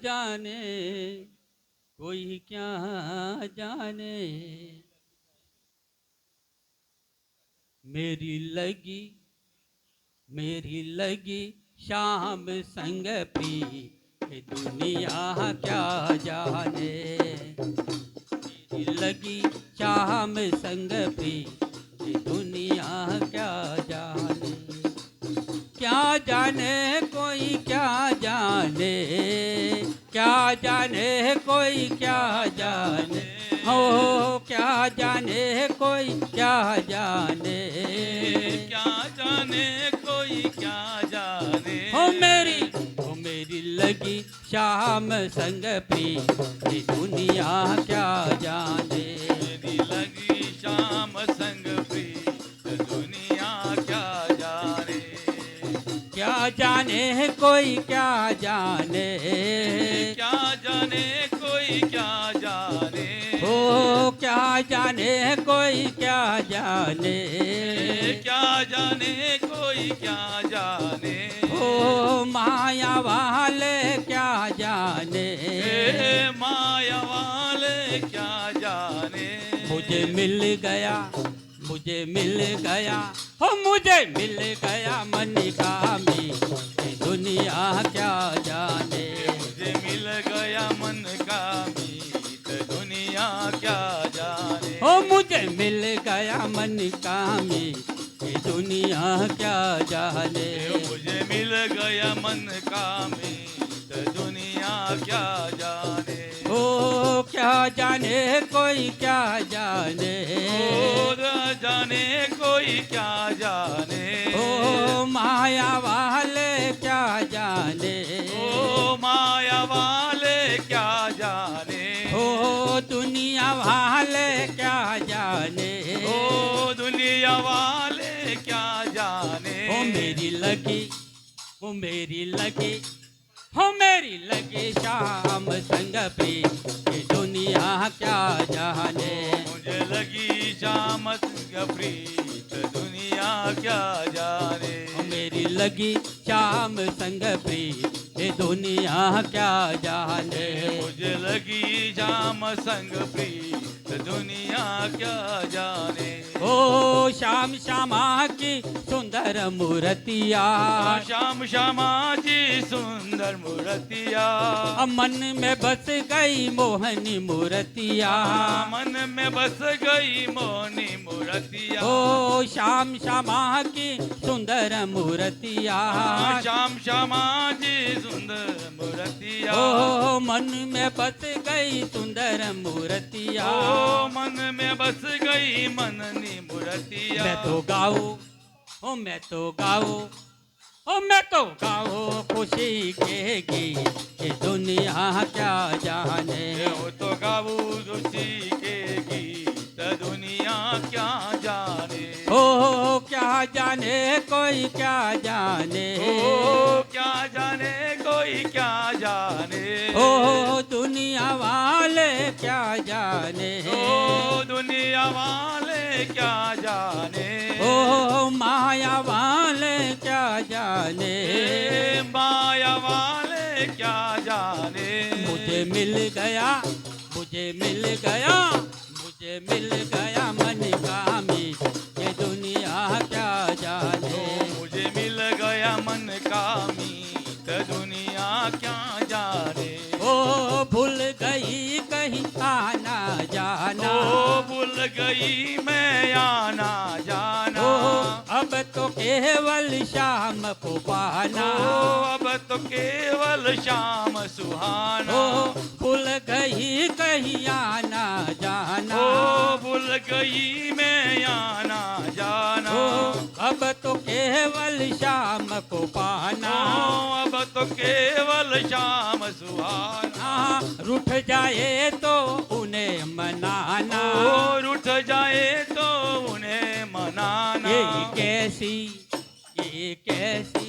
जाने, कोई क्या जाने। मेरी लगी, मेरी लगी शाम संग पी, ये दुनिया क्या जाने। मेरी लगी शाम संग पी, ये दुनिया क्या जाने। क्या जाने कोई क्या जाने, क्या जाने कोई क्या जाने। हो क्या जाने कोई क्या जाने, क्या जाने कोई क्या जाने। हो मेरी लगी शाम संग पी, ये दुनिया क्या जाने। मेरी लगी शाम संग प्रीत, दुनिया क्या जाने। क्या जाने कोई क्या जाने, क्या जाने कोई क्या जाने। हो क्या जाने कोई क्या जाने। क्या जाने कोई क्या जाने। हो माया वाले क्या जाने, माया वाले क्या जाने। मुझे मिल गया, मुझे मिल गया, हो मुझे मिल गया मन का मी, ये दुनिया क्या जाने। मुझे मिल गया मन का मीत, दुनिया क्या जाने। हो मुझे मिल गया मन का मी, ये दुनिया क्या जाने। मुझे मिल गया मन का मीत, दुनिया क्या जाने। हो क्या जाने कोई क्या जाने, ओ जाने कोई क्या जाने। ओ माया वाले क्या जाने, ओ माया वाले क्या जाने। ओ दुनिया वाले क्या जाने। ओ दुनिया वाले क्या जाने। ओ मेरी लगी, ओ मेरी लगी, हो मेरी लगी शाम संग पी, ये दुनिया क्या जाने। मुझे लगी शाम संग प्रीत, दुनिया क्या जाने। हो मेरी लगी शाम संग पी, ये दुनिया क्या जाने। मुझे लगी शाम संग प्रीत, दुनिया क्या जाने। ओ श्याम श्यामा की सुंदर मूर्तिया, श्याम श्यामा जी सुंदर मूर्तिया। मन में बस गई मोहनी मूर्तिया। मन में बस गई मोहनी मूर्तिया। ओ श्याम श्यामा की सुंदर मूर्तिया, श्याम श्यामा जी सुंदर मूर्तिया। ओ मन में बस गई सुंदर मूर्तिया। ओ मन में बस गई मननी मूर्तिया। मैं तो गाऊं, ओ मैं तो गाऊं, ओ मैं तो गाऊं खुशी के गीत, ये दुनिया क्या जाने। वो तो गाऊ खुशी के गीत, दुनिया क्या जाने। ओ क्या जाने कोई क्या जाने, ओ क्या जाने कोई क्या जाने। ओ दुनिया वाले क्या जाने। ओ दुनिया वाले क्या जाने। ओ माया वाले क्या जाने। माया वाले क्या जाने। मुझे मिल गया, मुझे मिल गया, मुझे मिल गया मन का मीत, ये दुनिया क्या जाने। मुझे मिल गया मन का मीत, दुनिया क्या जाने। ओ भूल गई कहीं आना जाना, ओ भूल गई मैं आना जाना। ओ अब तो केवल शाम को पाना। ओ अब तो केवल शाम सुहाना। ओ भूल गई कहीं आना जाना। ओ भूल गई मैं आना जाना। ओ अब तो केवल शाम को पाना। ओ अब तो केवल शाम सुहाना। रूठ जाए तो उन्हें मनाना। ओ रूठ जाए तो उन्हें मनाना। ये कैसी, ये कैसी,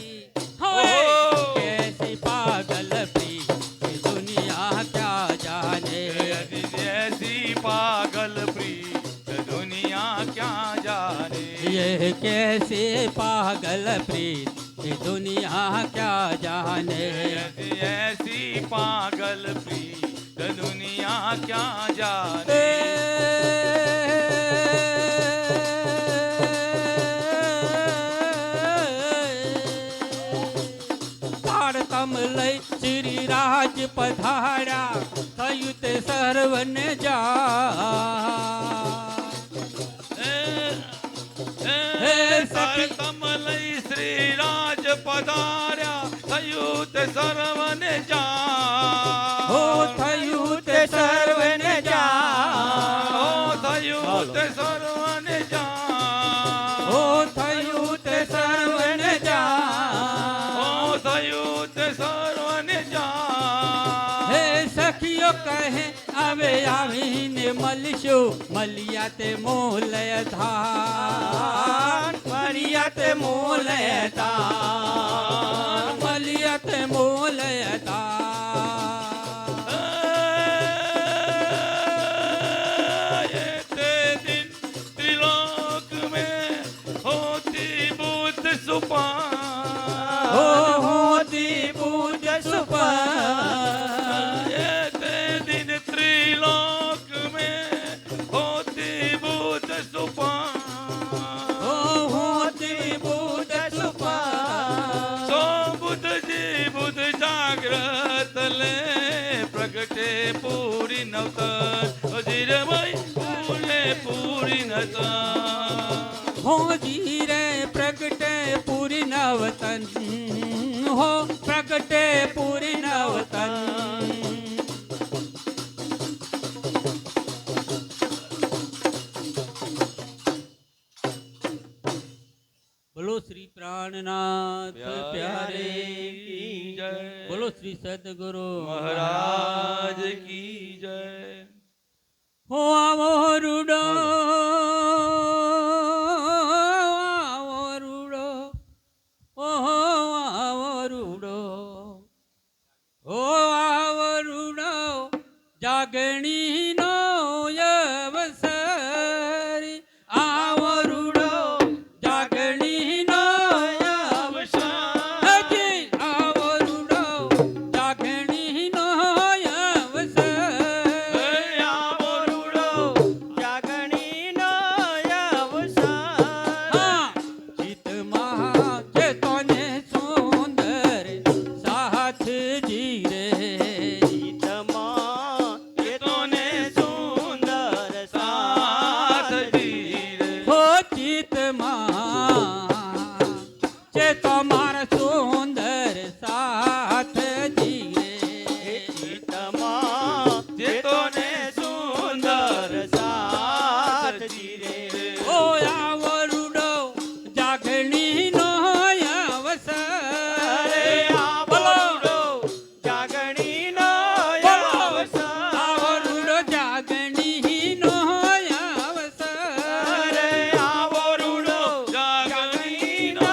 ओहो! कैसी पागल प्रीत, ये दुनिया क्या जाने। ऐसी पागल प्रीत, दुनिया क्या जाने। ये कैसे पागल प्रीत, ये दुनिया क्या जाने। ऐसी पागल पागल प्रीत दुनिया क्या जाने તારતમ લઈ શ્રી રાજ પધાર્યા થયું તે સર્વને જા હે સખી લઈ શ્રી રાજ પધાર્યા થયું તે સર્વને જા હો થયું તે સર્વને જા થયું તે સર્વને જા હો થયું તે સર્વને જા થયું તે સર્વને જા હે સખીઓ કહે આવે આવીને મળશું મળ્યા તે મોલય ધાન મળ્યા તે મોલય ધાન મળ્યા તે મોલય ધાન તે દિન ત્રિલોક में होती बुद्ध सुपा હો હોતી પૂજ સુપા ते दिन त्रिलोक में होती बुद्ध सुपा હો હોતી પૂજ સુપા सो बुद्ध जी बुद्ध जागृत ले प्रगटे पूरी नवतर जीर भाई पूरे पूरी नवतर હો જીરે પ્રગટે પૂરી નવતન હો પ્રગટે પૂરી નવતન બોલો શ્રી પ્રાણનાથ પ્યારે की जय બોલો શ્રી સદગુરુ महाराज की जय હો આવો રૂડો આવો રૂડો ઓહો આવો રૂડો હો આવો રૂડો જાગણીનો અવસર આવો રૂડો જાગણીનો अवसर હજી આવો રૂડો જાગણીનો અવસર आवो रूडो જાગણીનો અવસર હા ચિત્તમાં ચેતોને સુંદર સાથ જીરે ગીતમાં તોને સુંદર साथ સાથ जीरे હો ચિત્તમાં ચેતો મારા સુંદર સાથ જીરે ગીતમાં જે તોને સુંદર સાથ જીરે ઓ આવો રૂડો જાગણીનો અવસર આવો રૂડો જાગણીનો અવસર આવો રૂડો જાગણીનો અવસર આવો રૂડો જાગણીનો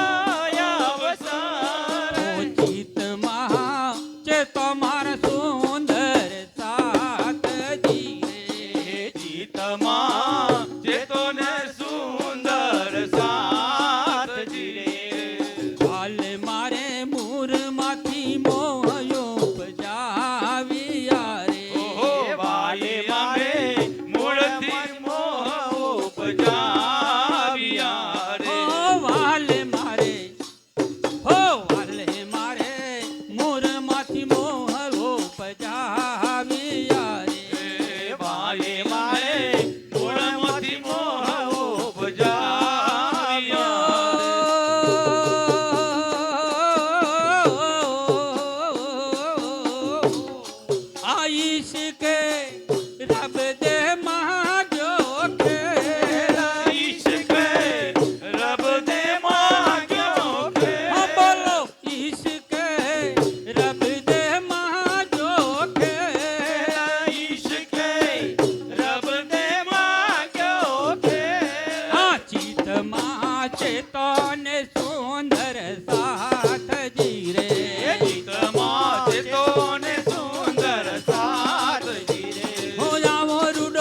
અવસર ઓ ચિત્તમાં ચેતો મારા સુંદર સાથ જીરે ગીતમાં જે તોને સુંદર સાથ જીરે હાલ મારે મૂરમાંથી મોહયો પજાવ્યા રે ઓહો વાલે મારે મૂળથી મોહ ઉપજાવ્યા રે ઓ વાલે મારે હો વાલે મારે મૂરમાંથી મોહયો પજાવ્યા રે વાલે મારે મૂળમાંથી મોહ ઉપજાવ્યા आईश के रब दे मांगो खेला ईश्क रब दे मांग्यो के हाँ बोलो इश्क रब दे मांगो खेला ईश्क रब दे मांग्यो के हाँ चित माँ चेतन सुंदर साथ जीरे ગીતમાં જે તોને સુંદર સાથ જીરે हो जाओ रुडो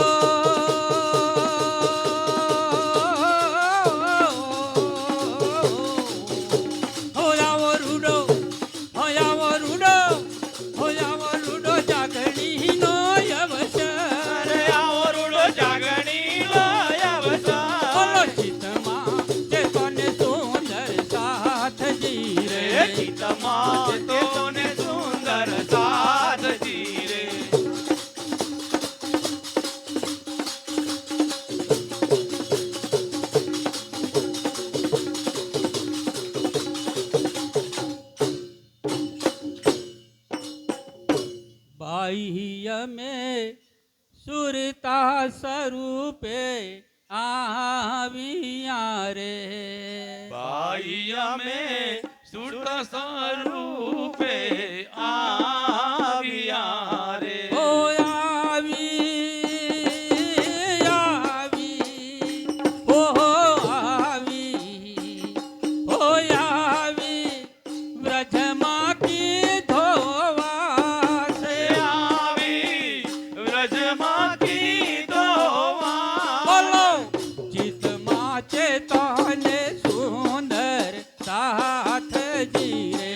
સુંદર સાધજી રે. बाह्य में सुरता स्वरूपे आविया रे बाह्य में सुरत स्वरूपे आविया रे. ओ आवी आवी ओ आवी ओ आवी व्रजमा की धोवा से આવી વ્રજમાં કીધોવા. બોલો ચિતમાં ચેતને સુંદર સાથ જીરે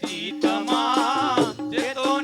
ચિત્તમાં ચેતોને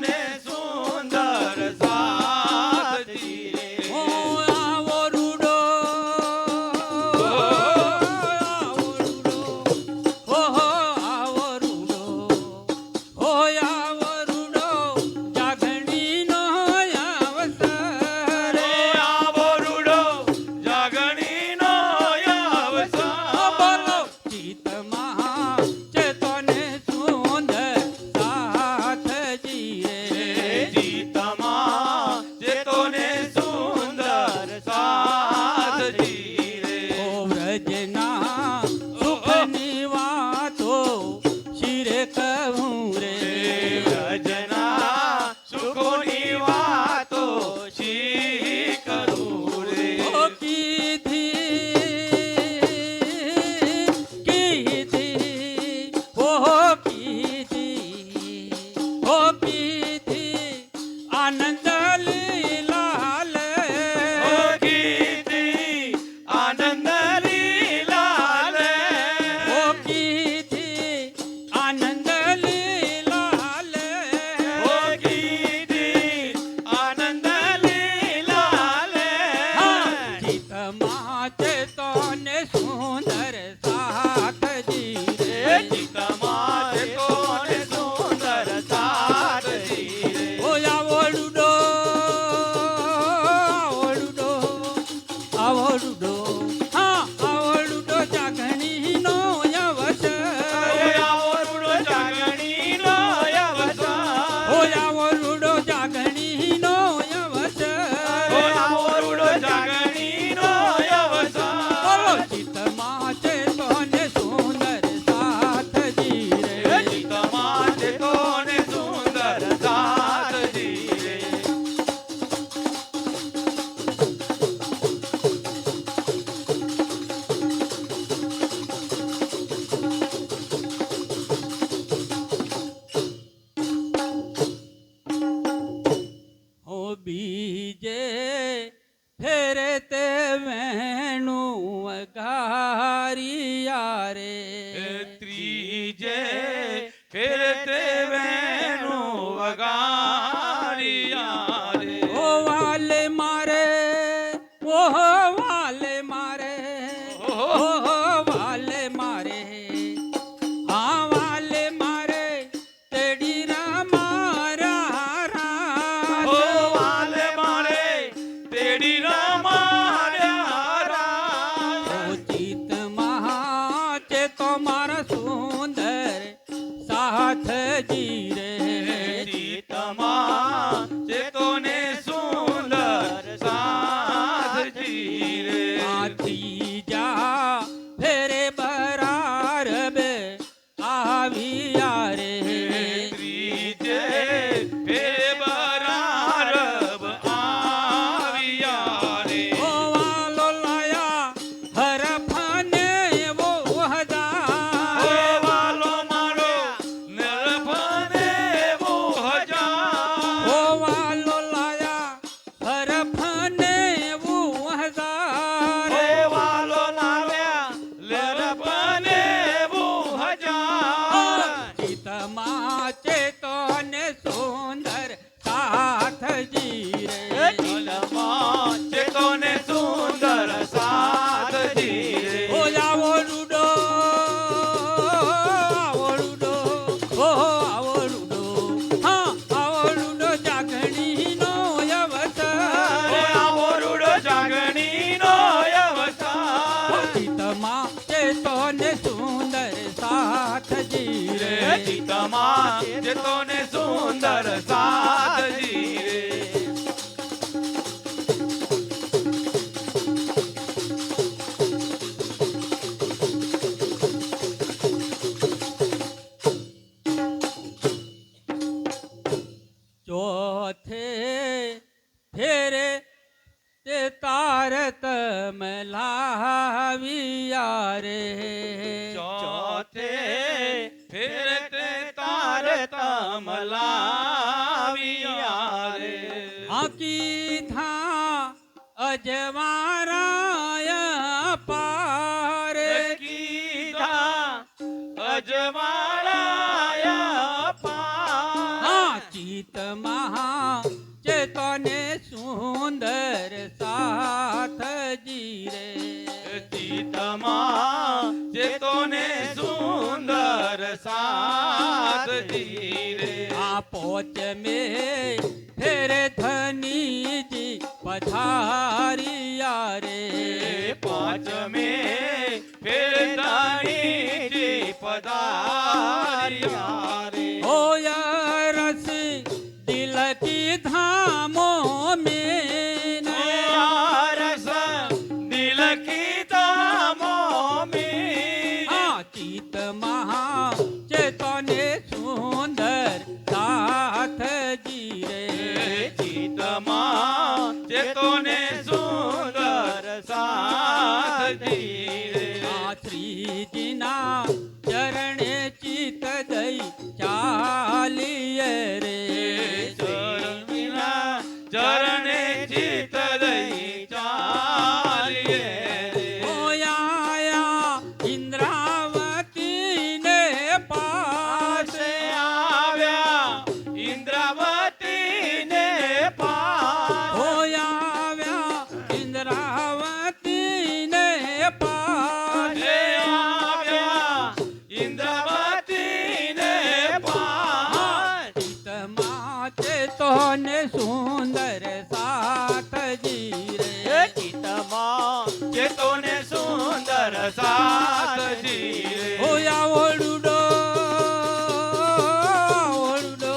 ચોથે ફેરે તે તારત લાવ્યા રે ચોથે ફેરે તે તાર તમલાવ્યા રે આકી થા અજવારાય પારે કીધા અજવાળાયા પા ચિત મહા ચેતને સુંદર સાથજી રે ચિતમાં ચેતોને સુંદર સાધજી રે આ પોચ મે ફેરે ધનીજી પધારિયા રે પાંચમે ફેરદાનીજી પધાર્યા રે હોયા રસ દિલ કી ધામો મેં રસ દિલ કી તામો મી ચિત મહા ચેતને સુંદર સાથજી રે ચિતમાં ચેતોને સુંદર સાધજી રે આ શ્રીજીના ચરણે ચિત દઈ ચાલીએ રે ચરણના ચરણે ચિત દઈ ચાલીએ રે ઓયા ઇન્દ્રાવતી ને પાસે પાસે આવ્યા ઇન્દ્રાવતી ને પાસ હોયા ઇન્દ્રાવતી ને પાસે આવ્યા ઇન્દ્રાવતી ને પાસ ચિતમાં ચેતોને સુંદર સાથજી રે ચિતમાં ચેતોને સુંદર સાધજી રે હોયા ઓડુડો ઓડુડો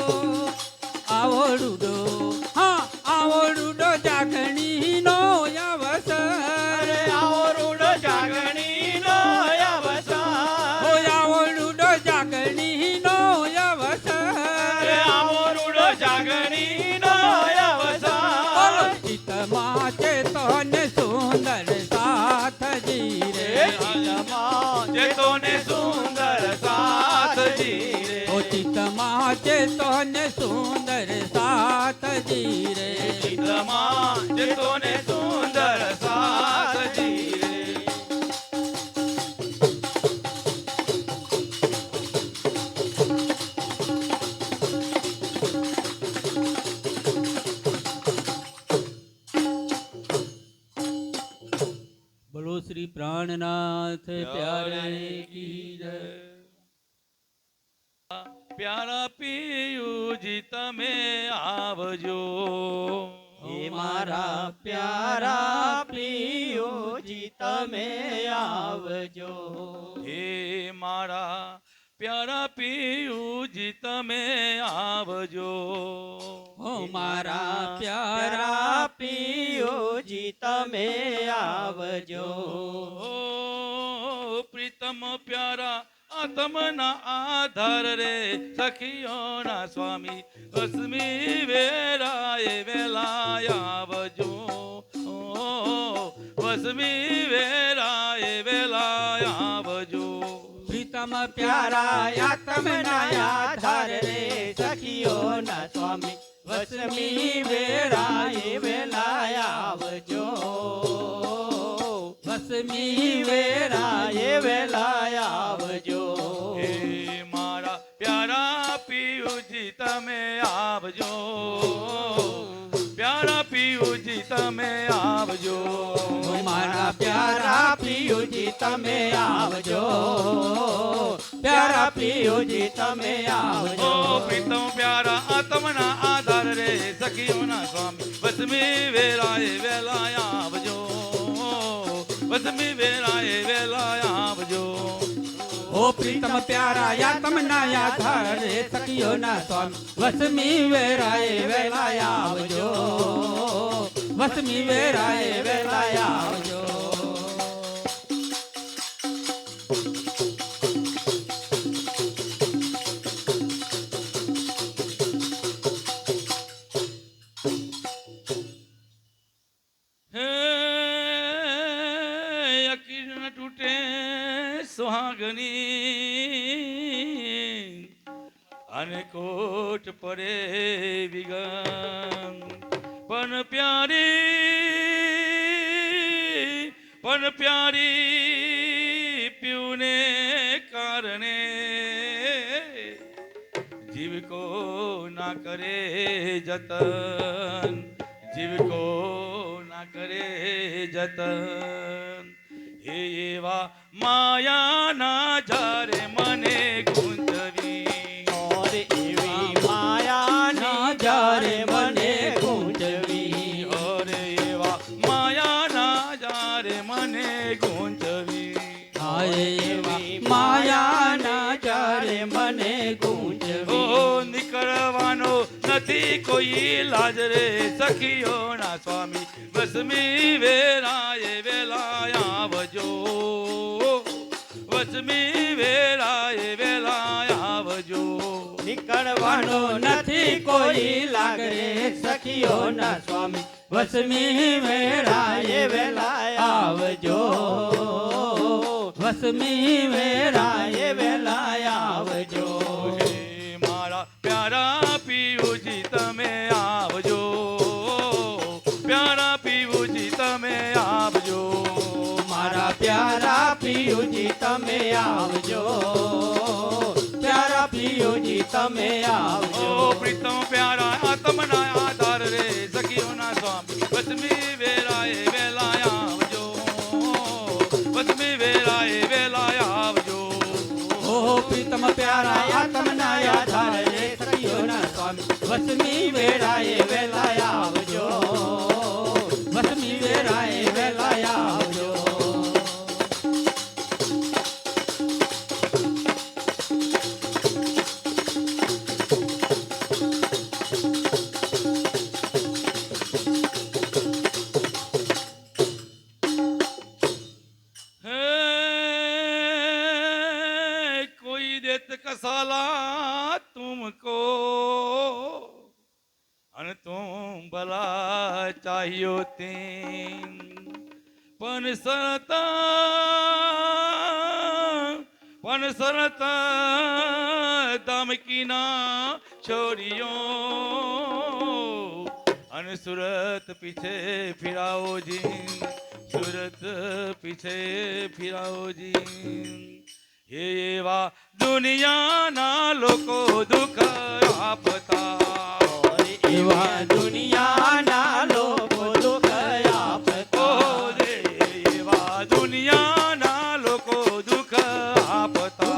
આવડુડો હા આવડુડો જાગણી નો અવસર અરે આવો રૂડો જાગણીનો અવસર હોયા ઓડુડો જાગણી નો અવસર અરે આવો રૂડો જાગણીનો બોલો અવસર ચિતમાં ચેતોને સુંદર સાથજી રે ચિતમાં ચેતોને સુંદર સાધજી રે ઓ ચિતમાં ચેતોને સુંદર સાથજી રે ચિતમાં ચેતોને સુંદર સાધજી રે બોલો શ્રી પ્રાણનાથ પ્યારે કી જય પ્યારા પિયુજી તમે આવજો હે મારા પ્યારા પ્રિયોજી તમે આવજો હે મારા પ્યારા પિયુજી તમે આવજો હો મારા પ્યારા પ્યારા પ્રિયોજી તમે આવજો ઓ પ્રીતમ પ્યારા આત્મના આધાર રે સખીઓના સ્વામી અસ્મી વેરાએ વેલાય આવજો ઓ વસમી વેરાએ વેલાય આવજો પ્રીતમ પ્યારા પ્યારા આત્મના આધાર રે સખીઓના સ્વામી વસમી વેરાએ વેલાય આવજો વસમી વેરાએ વેલાય આવજો હે મારા પ્યારા પિયુજી તમે આવજો પ્યારા પિયુજી તમે આવજો મારા પ્યારા પ્રિયોજી તમે આવજો પ્યારા પ્રિયોજી તમે ઓ આવજો પ્રીતમ પ્યારા આત્મના આધાર રે સખીઓના સ્વામી વસમી વેરાએ વેલાય આવજો વસમી વેરાએ વેલાય આવજો ઓ પ્રીતમ પ્યારા આત્મના આધાર રે સખીઓના સ્વામી વસમી વેરાએ વેલાય આવજો વસમી વેરાએ વેલાય આવજો માગણી અને કોટ પડે વિગમ પણ પ્યારી પીવને કારણે જીવ કો ના કરે જતન જીવ કો ના કરે જતન હે એવા માયાના જારે મને ગુંજવી ઓર એવી માયાની જ્યારે મને ગૂંચવી ઓર એવા માયાના જારે મને ગુંજવી હાય એવા એવી માયાના જ્યારે મને ગૂંચવી ઓ નીકળવાનો નથી કોઈ લાજ રે સખીઓના સ્વામી વસમી વેરાએ વેલા આવજો વસમી વેરાએ વેલા આવજો નીકળવાનો નથી કોઈ લાગરે સખીઓના સ્વામી વસમી વેળાએ વેલા આવજો વસમી વેળાએ વેલા આવજો હે મારા પ્યારા પીયુજી તમે આવજો પ્યારા પીયુજી તમે આવજો મારા પ્યારા પિયુજી તમે આવજો પ્યારા પિયુજી તમે આવજો ઓ પ્રીતમ પ્યારા આત્મના આધાર રે સખીઓના સ્વામી વસમી વેરાએ વેલા આવજો વસમી વેરાએ વેલા આવજો ઓ પ્રીતમ પ્યારા આત્મના આધાર રે સખીઓના સ્વામી વસમી વેળાએ વેલા આવજો વસમી વેળાએ વેલા આવજો હે કોઈ દેત કસાલા તુમકો અને તુમ ભલા ચાહ્યો તેમ પણ સરત ધમકીના છોરીઓ અને સુરત પીછે ફિરાવો જી સુરત પીછે ફિરાવો જી હે એવા દુનિયાના લોકો દુઃખ આપતા એવા દુનિયાના લોકો દુઃખ આપતા ઓ રે એવા દુનિયાના લોકો દુઃખ આપતા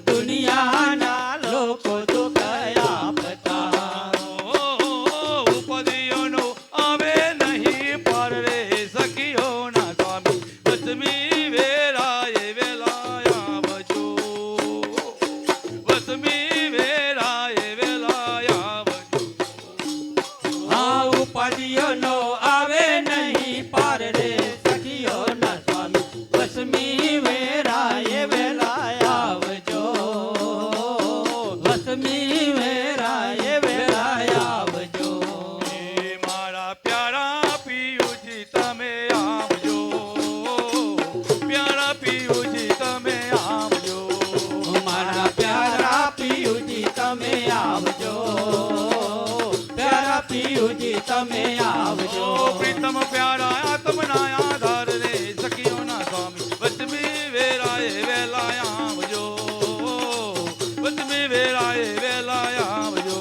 દુનિયાના લોકો દુઃખ આપતા ઉપદીઓનો આવે નહીં પર રે સખીઓના સ્વામી વસમી વેરાએ વેલા આવજો વસમી વેરાએ વેલા આવજો આ ઉપાધિઓનો આવે નહીં પાર રે સખીઓના સ્વામી વસમી વેરાએ વેલા આવજો વસમી વેરાએ વેલા આવજો હે મારા પ્યારા પિયુજી તમે આવજો પ્યારા પિયુજી તમે આવજો મારા પ્યારા પિયુજી તમે આવજો પ્યારા પિયુજી તમે આવજો પ્રીતમ પ્યારા આત્મના આધાર રે સખીઓના સ્વામી વસમી વેરાએ વેલા આવજો વસમી વેરાએ વેલા આવજો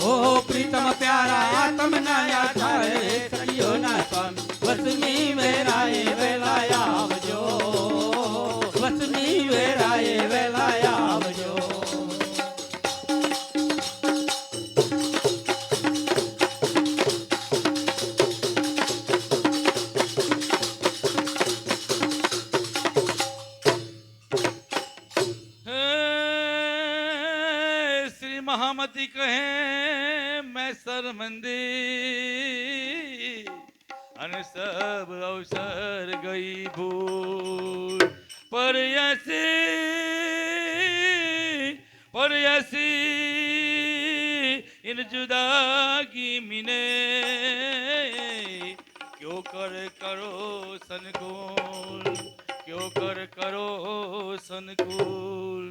ઓ પ્રીતમ પ્યારા આત્મના આધારે સખીઓના સ્વામી વસમી વેરાએ વેલા આવજો વસમી વેરાએ વેલા આવજો હે શ્રી મહામતી કહે મેં શર્મંદી અને સબ અવસર ગઈ ભૂલ પર ऐसी इन जुदागी मिने क्यों कर करो सनकोल ક્યો કર કરો સંકુલ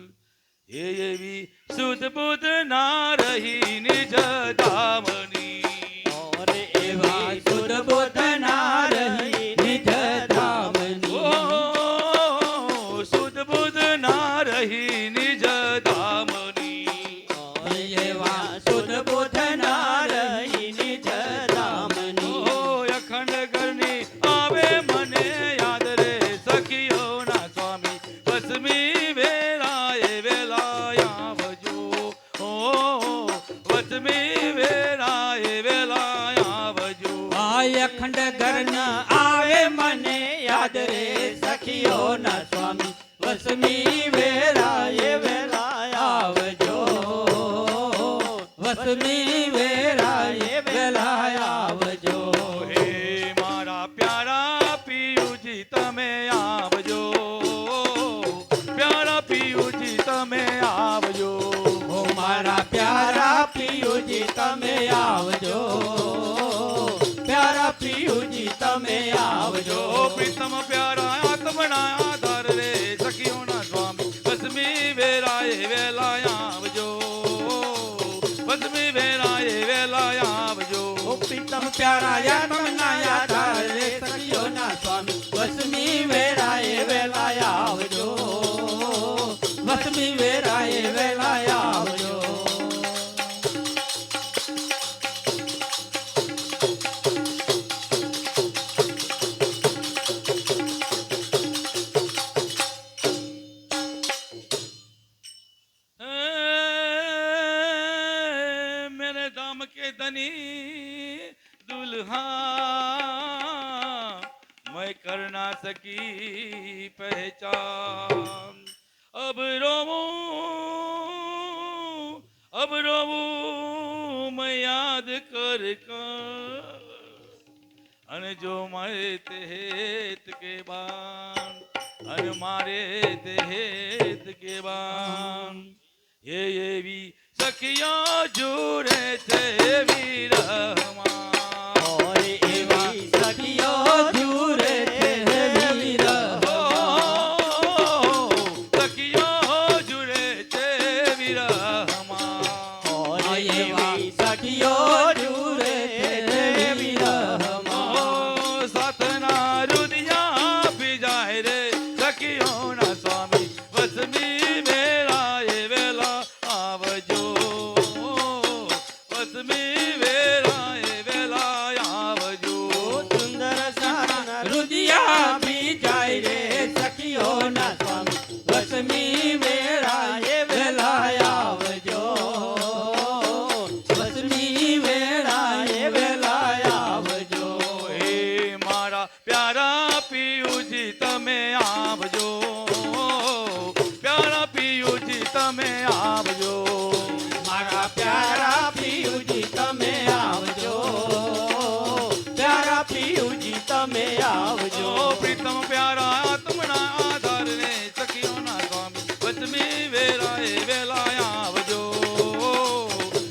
એ એવી સુધ બુધ ના રહી નિજ ધામની और एवा सुध बुध ना रही निज धामनी ઓ સુધ બુધ ના રહી નિજ ધામની और एवा सुध बुध ना रही निज धामनी ઓ અખંડ ઘરની આવે મને યાદ રે સખીઓના સ્વામી વસમી વેળાએ વેલા આવજો ઓ વસમી વેળાએ વેલા આવજો આય અખંડ ઘરના આવે મને યાદ રે સખીઓ ના સ્વામી વસમી વેળાએ વેલા આવજો વસમી વેળાએ વેલા આવજો હે મારા પ્યારા પિયુજી તમે આવજો પ્યારા પિયુજી તમે આવજો ઓ મારા પ્યારા પિયુજી તમે આવજો પ્યારા પિયુજી તમે આવજો પ્રીતમ પ્યારા આત્મના આધાર રે સખીઓના સ્વામી વસમી વેળાએ વેલા આવજો વસમી વેળાએ વેલા આવજો ઓ પ્રીતમ પ્યારા યાતમના યાધાર રે સખીઓના સ્વામી વસમી વેળાએ વેલા આવજો વસમી વેળાએ વેલા આવજો मेरे दाम के धनी दुल्हा मैं कर ना सकी पहचान अब रोऊं मैं याद कर अन जो मारे ते हेत के बान अन मारे ते हेत के बान ये एवी सखिया जुरे थे वीरमा और एवी सखियो जुरे थे वीरमा सखिया जुरे थे वीरमा और एवी सखियो जुरे थे वीरमा साथना रुदिया भी जाए रे सखियों ना स्वामी वसमी वेलाए वेला आवजो वसमी वेलाए वेला आवजो सुंदर साना रुदिया भी जाय रे सखियो ना स्वामी वसमी वेळाए वेला आवજો વસમી વેળાએ વેલા આવજો હે મારા પ્યારા પિયુજી તમે આવજો પ્યારા પિયુજી તમે આવજો મારા પ્યારા પિયુજી તમે આવજો પ્યારા પિયુજી તમે આવજો પ્રીતમ પ્યારા આત્મના આધાર ને સખીઓના સ્વામી વચમી વેરાએ વેલા આવજો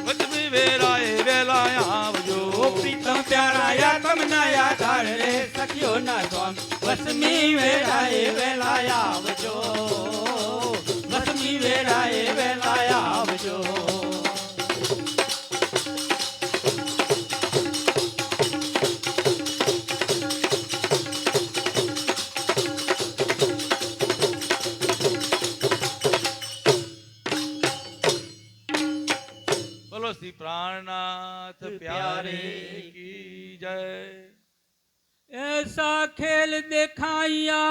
વચમી વેરાએ વેલા આવજો ઓ પ્રીતમ પ્યારા યાતમના યાધાર રે સખીઓ ના સ્વામી વસમી વેળાએ વેલા આવજો વસમી વેળાએ વેલા આવજો બોલો શ્રી પ્રાણનાથ પ્યારે કી જય ऐसा खेल दिखाइया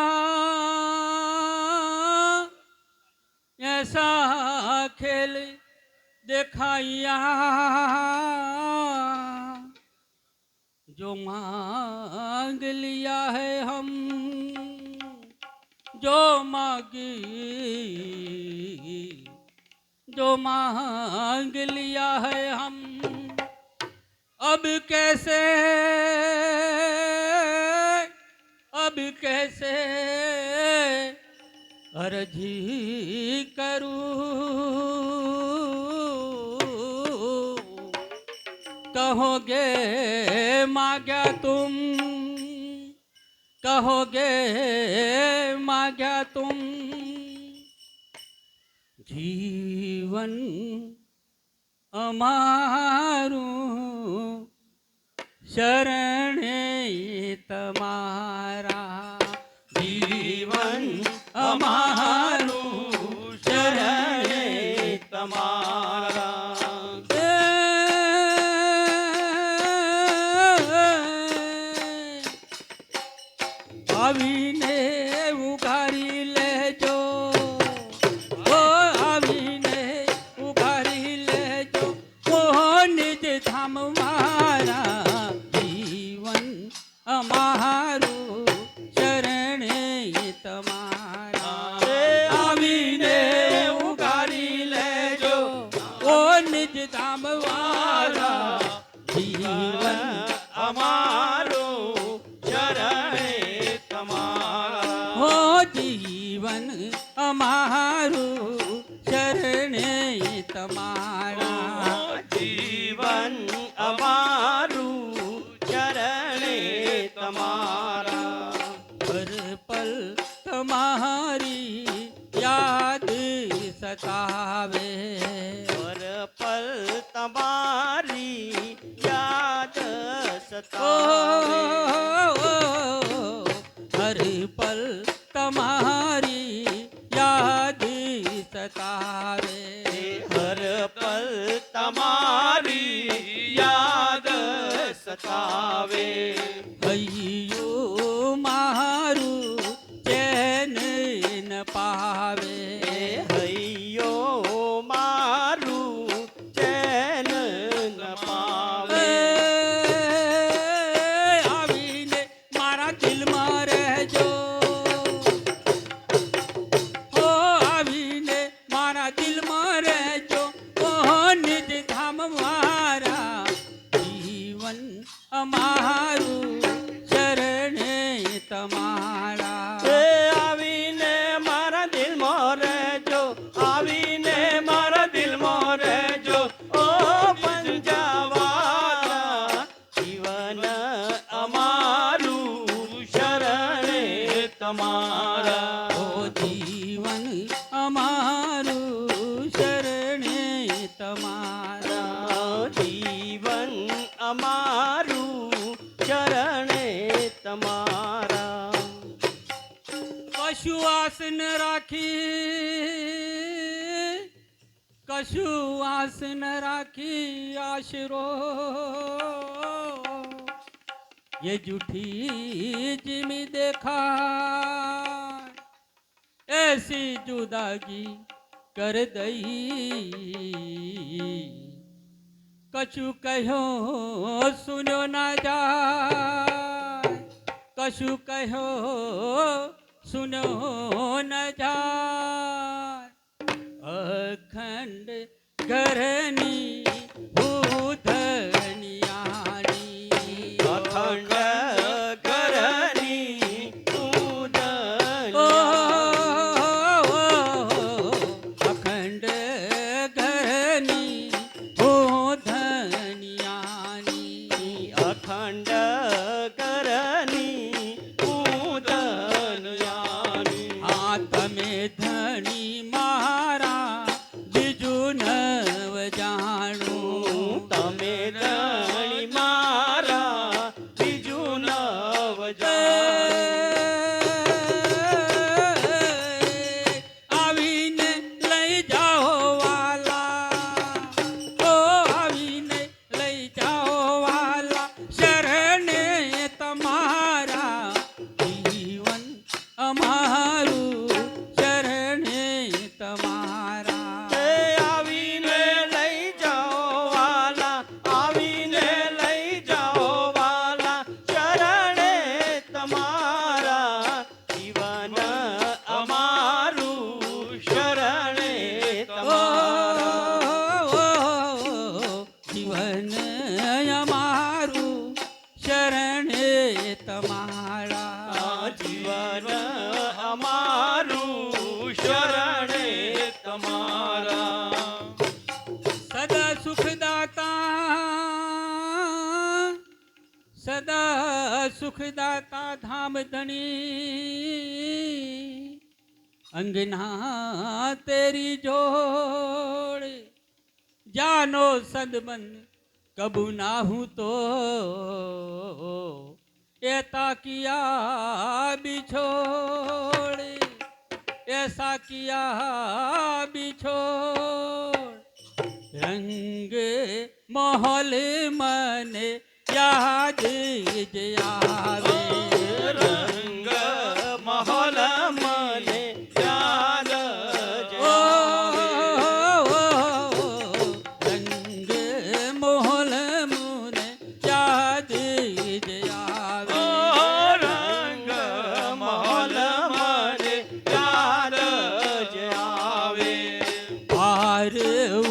ऐसा खेल दिखाइया जो मांग लिया है हम जो मांगी जो मांग लिया है हम अब कैसे अर्जी करूं कहोगे मांगा तुम कहोगे मांग्या तुम जीवन અમારું શરણે તમારા જીવન અમારું શરણે તમારા આવીને ઉગારી લેજો ઓ આવીને ઉગારી લેજો ઓ નિજ ધામ મારા જીવન અમારું શરણે તમારા આવીને ઉગારી લેજો ઓ નિજ ધામ મારા જીવન અમારું શરણે તમારા હો જીવન અમારું શરણે તમારા જીવન અમારું શરણે તમારા હર પલ તમારી યાદ સતાવે પર પલ તમારી યાદ ઓ સતાવે હર પલ તમારી યાદ સતાવે હર પલ તમારી યાદ સતાવે હૈયું મારું ચેન ન પાવે હૈયો મારું ચેન ન પાવે આવીને મારા દિલમાં રહેજો હો આવીને મારા દિલમાં રહેજો ઓ નિજ ધામ મારા જીવન અમારું શરણે તમારા આવીને મારા દિલમાં રહેજો આવીને મારા દિલમાં રહેજો ઓ પંજાવાળા જીવન અમારું શરણે તમારા ઓ જીવન અમારું શરણે તમારા જીવન અમારું શરણે તમારા કશું આસ ન રાખી કશું આસ ન રાખી આશરો ये झूठी जिमी देखा ऐसी जुदागी कर दई कछु कहो सुनो ना जाए कछु कहो सुनो न जाए अखंड घरनी भूधनियानी અખંડ ઘરની પૂજન અખંડ ઘરની ભૂધનિયાની અખંડ ઘરની પૂજનયાની આ તમે ધણી મારા બીજું નવ જાણું તમે ધણી મારા બીજું નવ આવીને લઈ જાઓ વાલા ઓ આવીને લઈ જાઓ વાલા શરણે તમારા જીવન અમારું શરણે તમારા આવીને લઈ જાઓ વાલા આવીને લઈ જાઓ વાલા શરણે તમારા જીવન અમારું શરણે તમારા જીવન અમારું શરણે તમારા જીવન અમારું શરણે તમારા સદા સુખદાતા સદા सुखदाता धाम धनी अंगना तेरी जोड़ जानो सदबंद कबू ना हूँ तो ऐसा किया बिछोड़ ऐसा किया बिछोड़ रंग मोहल मने याद आवे रंग महल मने याद ओ, रंग मोहल मुने याद आवे रंग महल मने याद आवे पार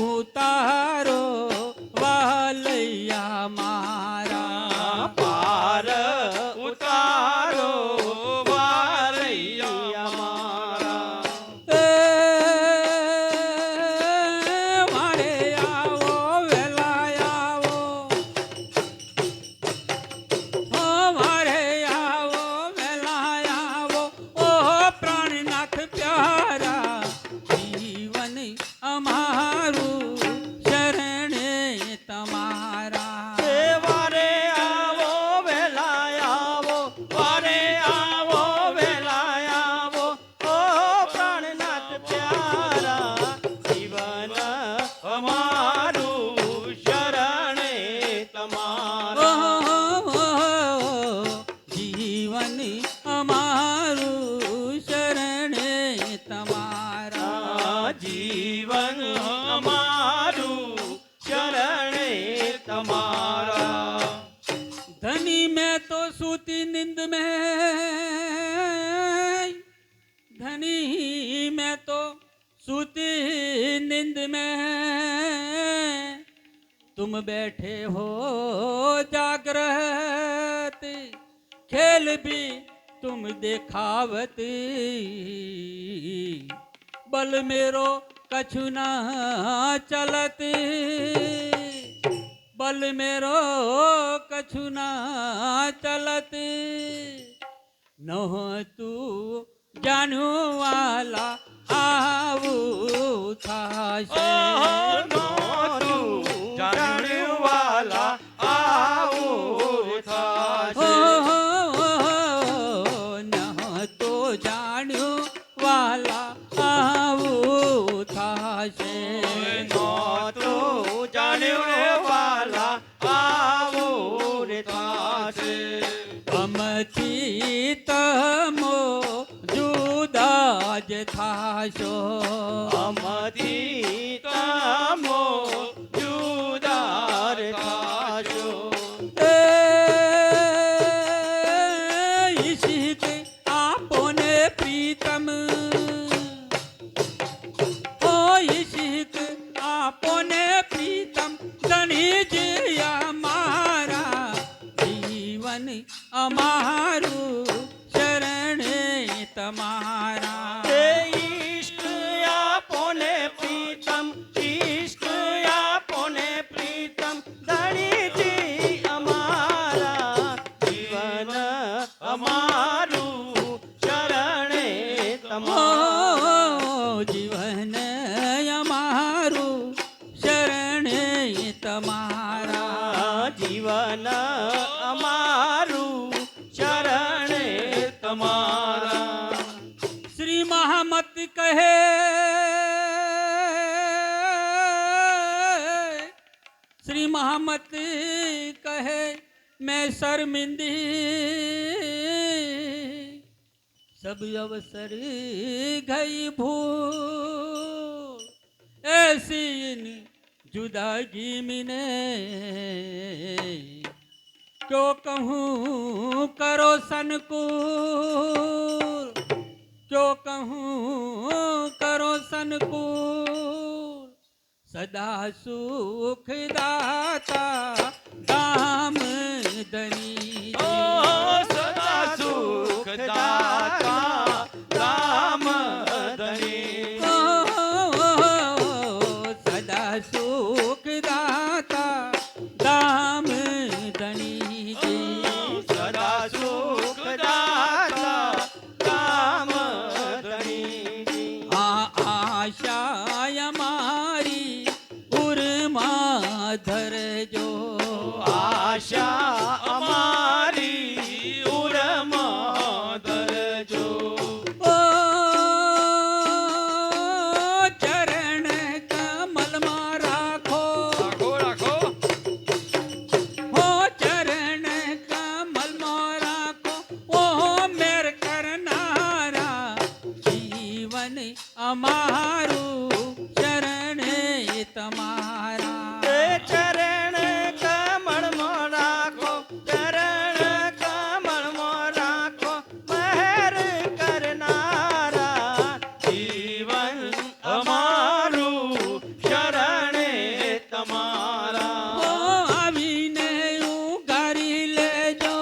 उतारो वालैया मारा पार उतारो वारैया मारा मारे आवो वेला आवो ओ मारे आवो वेला आवो ओ प्राणनाथ प्यारा जीवन અમારું શરણે તમારા વારે આવો વેલા આવો વારે આવો વેલા આવો ઓ પ્રાણનાથ પ્યારા જીવન અમારું શરણે તમારા જીવન અમારું શરણે તમારા જીવન અમારું શરણે તમારા ધनी में तो सूती नींद में धनी में तो सूती नींद में तुम बैठे हो जागृत खेल भी तुम देखावत बल मेरो कछु ना चलत बल मेरो कछु ना चलत न तू जानू वाला आऊ थाशे જાણવાલા આવો થાશે न तो जानू वाला आऊ थाशे તો જાણવાલા આવો રે થાશે અમથી તમો જુદા જ થાશો અમથી તમો જુદાર થાશો ઈશિક આપોને પ્રીતમ ઓ ઈશિક આપોને પ્રીતમ ધણી જ અમારા જીવન અમારું શરણે તમારા તે ઈશ્ક આપોને પ્રીતમ ઈશ્ક આપોને પ્રીતમ ધણીજી અમારા જીવન અમારું શરણે તમારા ઓ જીવન અમારું શરણે તમારા જીવન અમારું શરણે તમારા શ્રી મહામત કહે श्री महामत कहे मैं शर्मिंदी सब अवसर गई भूल ऐसी इन जुदागी मिने क्यों कहूँ करो सनकुल क्यों कहूँ करो सनकुल सदा सुख दाता दाम धनी ओ सदा सुख दाता राम धनी सदा सुख दाता दाम धनी सदा सुख આશા અમારી ઉરમાં ધરજો. ઓ ચરણ કમલમાં રાખો, રાખો રાખો. ઓ ચરણ કમલમાં રાખો, ઓ મેર કરનારા જીવન અમારું ચરણ તમારા. એ ચરણ કમળમાં રાખો, ચરણ કમળમાં રાખો, મહેર કરનારા જીવન અમારું શરણે તમારા. ઓ આવીને ઉગારી લેજો,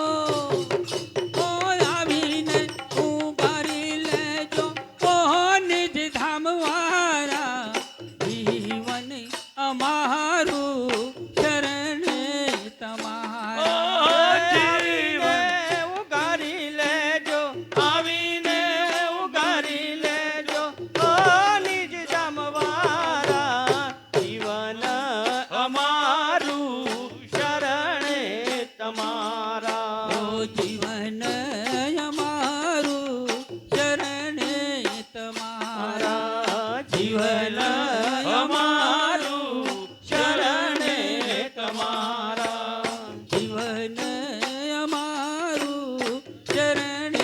ઓ આવીને ઉગારી લેજો, ઓ નિજ ધામ વાળા જીવન અમારું શરણ તમારા. આવીને ઉગારી લેજો, આવીને ઉગારી લેજો, ઓ નિજ ધામવાળા જીવન અમારું શરણે તમારા. ઓ જીવન અમારું શરણ તમારા. જીવન અમારું શરણે તમારા. જીવન અમારું શરણ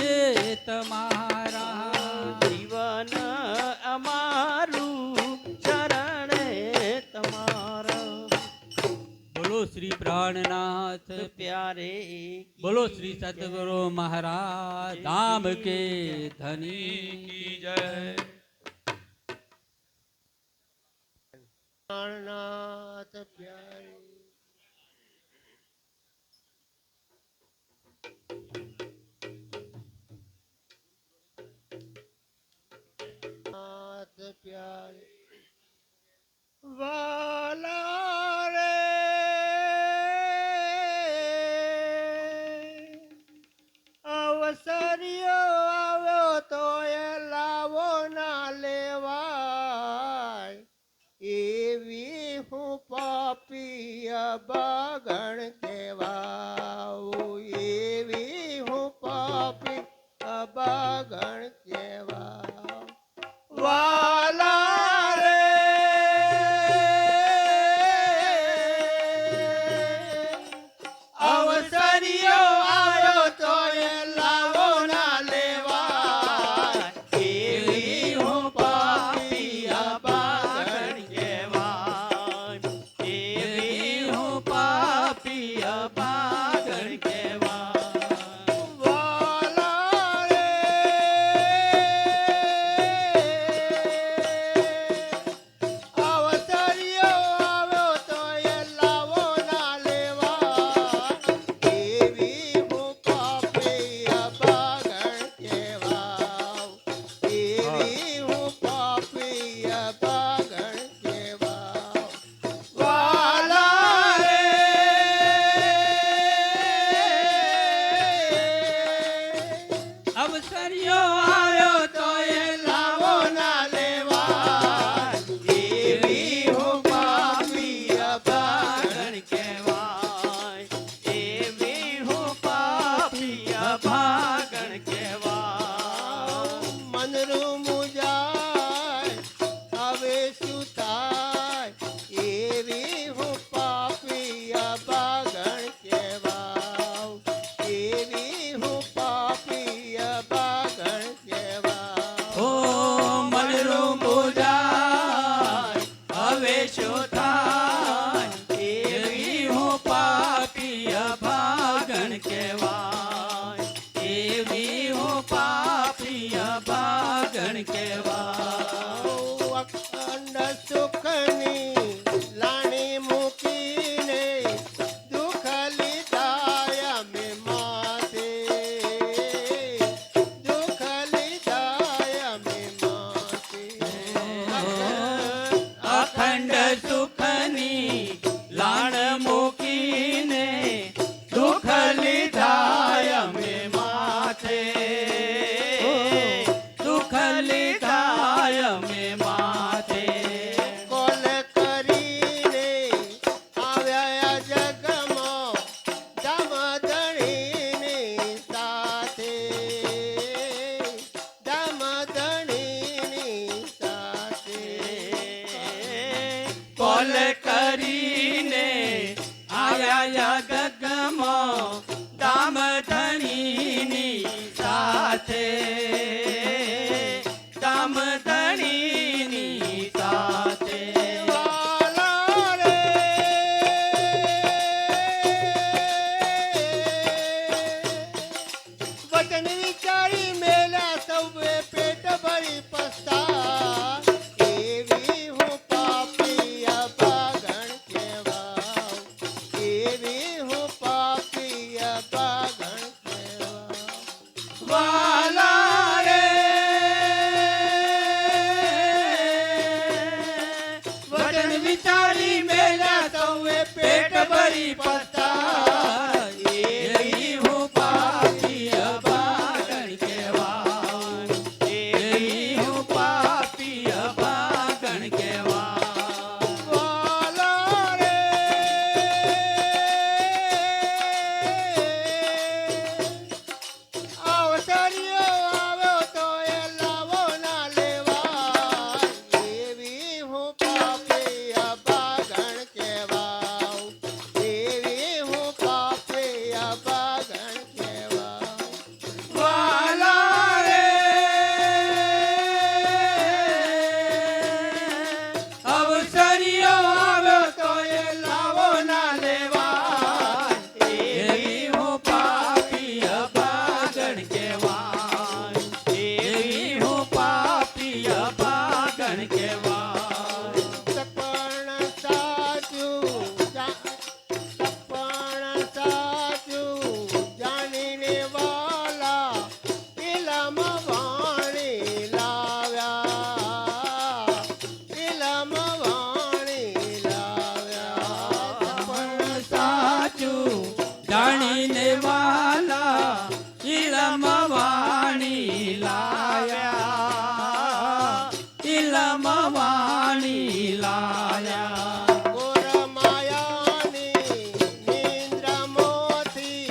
તમારા. જીવન અમારું શરણે તમારા. બોલો શ્રી પ્રાણનાથ, પ્યારે બોલો શ્રી સતગુરુ મહારાજ ધામ કે ધની. કી જય. પ્રાણનાથ પ્યારે. નાથ પ્યારે. વાલા રે અવસરિયો આવ્યો તો એ લાવો ના લેવાય. એવી હું પાપી અબાગણ કહેવાઉં. એવી હું પાપી અબાગણ કહેવાઉં. વાલા રે અવસરિયો આવ્યો તો એ લાવો ના લેવાય. એવી હું પાપી અબાગણ કહેવાય. એવી હું પાપી અબાગણ કહેવાય. વાલા રે અવસરિયો આવ્યો તો એ લાવો ના લેવાય. એવી હું પાપી અબાગણ કહેવાઉં. એવી હું પાપી અબાગણ કહેવાઉં. વાલા રે અવસરિયો આવ્યો તો એ લાવો ના લેવાય. એવી હું પાપી અબાગણ કહેવાય. એવી હું પાપી અબાગણ કહેવાય. મનરું મુજાય હવે શું થાય. એવી હું પાપી અબાગણ કહેવાઉં. એવી હું પાપી અબાગણ કહેવાઉં. ઓ મનરું મુજાય હવે શું થાય. એવી હું પાપી અભાગણ કહેવાય. એવી હું પાપી અભાગણ કહેવાય. અખંડ સુખની લાણી મૂકીને દુઃખ લીધા અમે માથે. દુઃખ લીધા અમે માથે. અખંડ સુખની લાણ મૂકીને દુઃખ લીધા અમે માથે. દુઃખ લીધા ફરી પસ્તાય એવી હું પાપી અભાગણ કહેવાય એવી હું પાપી અભાગણ કહેવાય વાલા રે અવસરીઓ આવ્યો તો એ લાવો ના લેવાય એવી હું પાપી અભાગણ કહેવાઉં એવી હું પાપી અભાગણ કહેવાઉં વાલા રે અવસરીઓ આવ્યો તો એ લાવો ના લેવાય એવી હું પાપી અભાગણ કહેવાય એવી હું પાપી અભાગણ કહેવાય સપણ સાચું જાણીને વાલા ઇલમ વાણી લાવ્યા ઇલમ વાણી લાવ્યા પણ સાચું જાણીને વાલા ઇલમ વાણી લાયા ઇલમ વાણી લાયા ગોર માયાની નિંદ્રામાંથી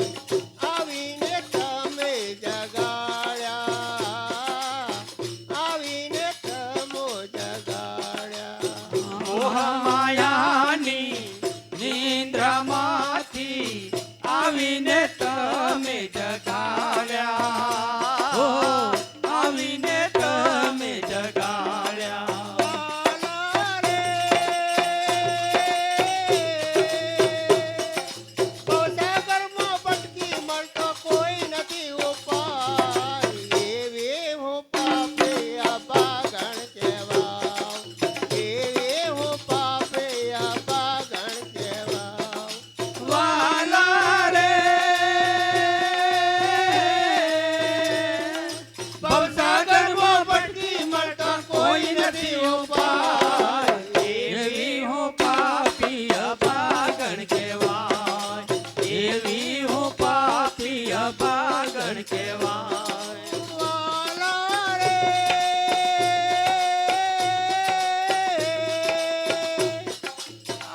આવીને તમે જગાડ્યા આવીને તમો જગાડ્યા મોહ માયાની નિંદ્રામાંથી આવીને તમે જગાડ્યા હો આવીને તમે જગાડ્યા વાલા રે ભવસાગરમાં ભટકી મળતો કોઈ નથી ઉપાય એવી હું પાપે અભાગણ કહેવાઉં એવી હું પાપે અભાગણ કહેવાઉં વાલા રે ભવસાગરમાં ભટકી મળતા કોઈ નથી ઉપાય એવી હું પાપી અભાગણ કહેવાય એવી હું પાપી અભાગણ કહેવાય વાલા રે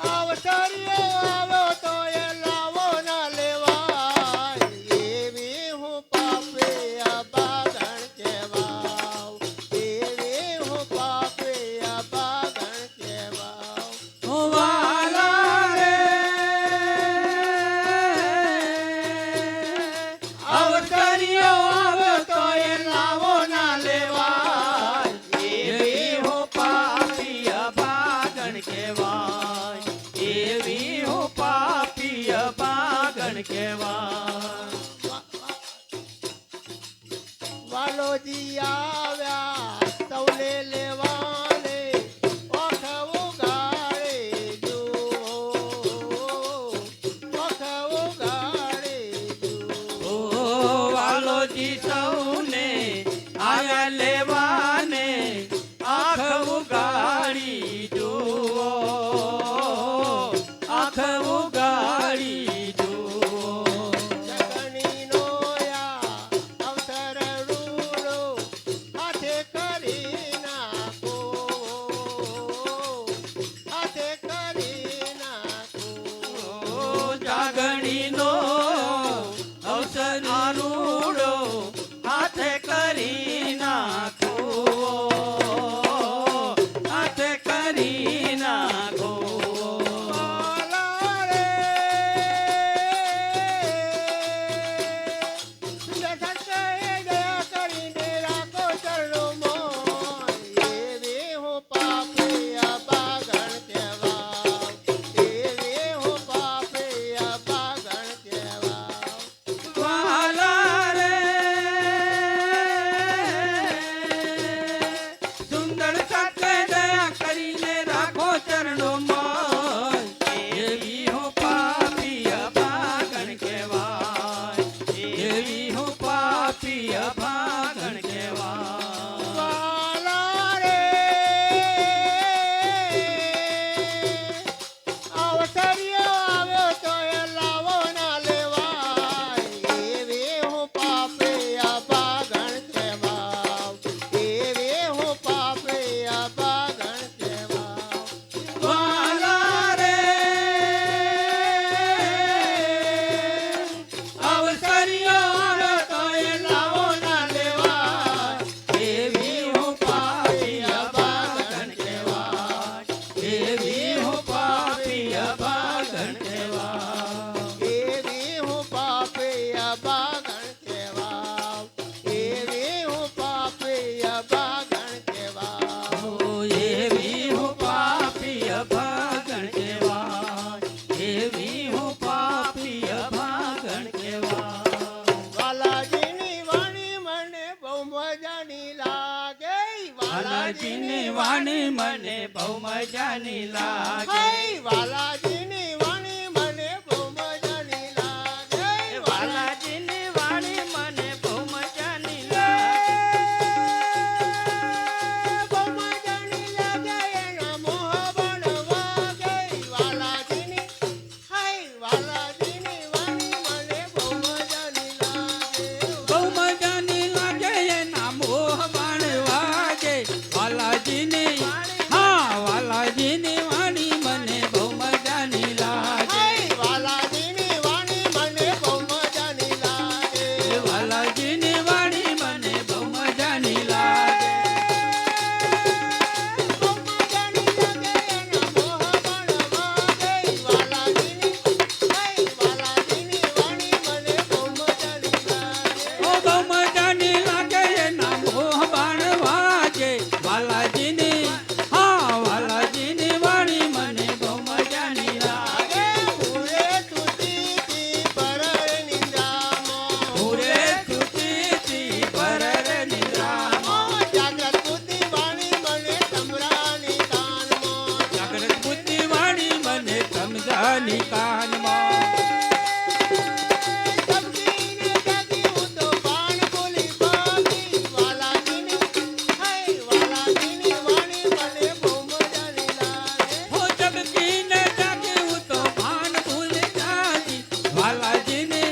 અવસરીઓ આવ્યો તો એ લાવો ના લેવાય એવી હું પાપે અભાગણ કહેવાઉં એવી હું પાપે અભાગણ કહેવાઉં વાલા રે અવસરીઓ આવ્યો તો એ લાવો ના લેવાય એવી હું પાપી અભાગણ કહેવાય એવી હું પાપી અભાગણ કહેવાય વાલોજી આવ્યા સૌને લેવાને ઓખ ઉગાડે જુઓ ઓખ ઉગાડે જુઓ ઓ વાલોજી સૌને આયા લેવાને આંખ ઉગાડી જુઓ આંખ ઉગાડી જુઓ જગણીનો યા અવસર રૂડો હાથે કરી નાખો હાથે કરી નાખો જાગણીનો અવસર રૂડો વાલાજીની વાણી મને બહુ મજાની લાગે હે વાલાજીની વાણી મને બહુ મજાની લાગે વાલાજીની વાણી મને બહુ મજાની લાગે બહુ મજાની લાગે એના મોહ બળવા ગઈ વાલાજીની હે વાલાજીની વાણી મને બહુ મજાની લાગે બહુ મજાની લાગે એના મોહ બાણ વાગે વાલાજીની હા વાલાજીની વાણી મને બહુ મજાની લાગે હે વાલાજીની વાણી મને બહુ મજાની લાગે વાલાજીની વાણી મને બહુ મજાની લાગે બહુ મજાની લાગે એના મોહ બળવા ગઈ વાલાજીની હે વાલાજીની વાણી મને બહુ મજાની લાગે ઓ બહુ મજાની લાગે એના મોહ બાણ વાગે વાલાજીની હા વાલાજીની વાણી મને બહુ મજાની લાગે પૂરે તુતી પરર નિંદ્રામાં પૂરે છૂટીથી પરર નિદ્રામાં જાગ્રત બુદ્ધિ વાણી મને તમરાની કાનમાં જાગ્રત બુદ્ધિ વાણી મને સમજાની કાનમાં તમકીને જાગી હું તો બાણ બોલી ભાગી વાલાજીની હે વાલાજીની વાણી મને બહુ મજાની લાગે હો જબકીને જાગી હું તો ભાન ભૂલી જાતી વાલાજીની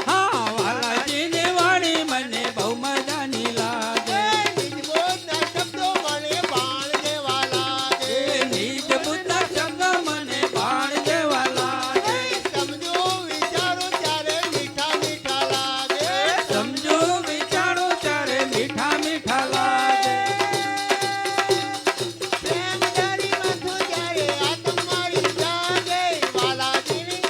હા વાલાજીની વાણી મને બહુ મજાની લાગે નિજ બોધના શબ્દો મને બાણ જેવા લાગે નિજ બુદ્ધ શબ્દ મને બાણ જેવા લાગે સમજો વિચારો ત્યારે મીઠા મીઠા લાગે સમજો વિચારો ત્યારે મીઠા મીઠા લાગે પ્રેમ તારી માથું જ્યારે આતમ મારી જાગે વાલાજીની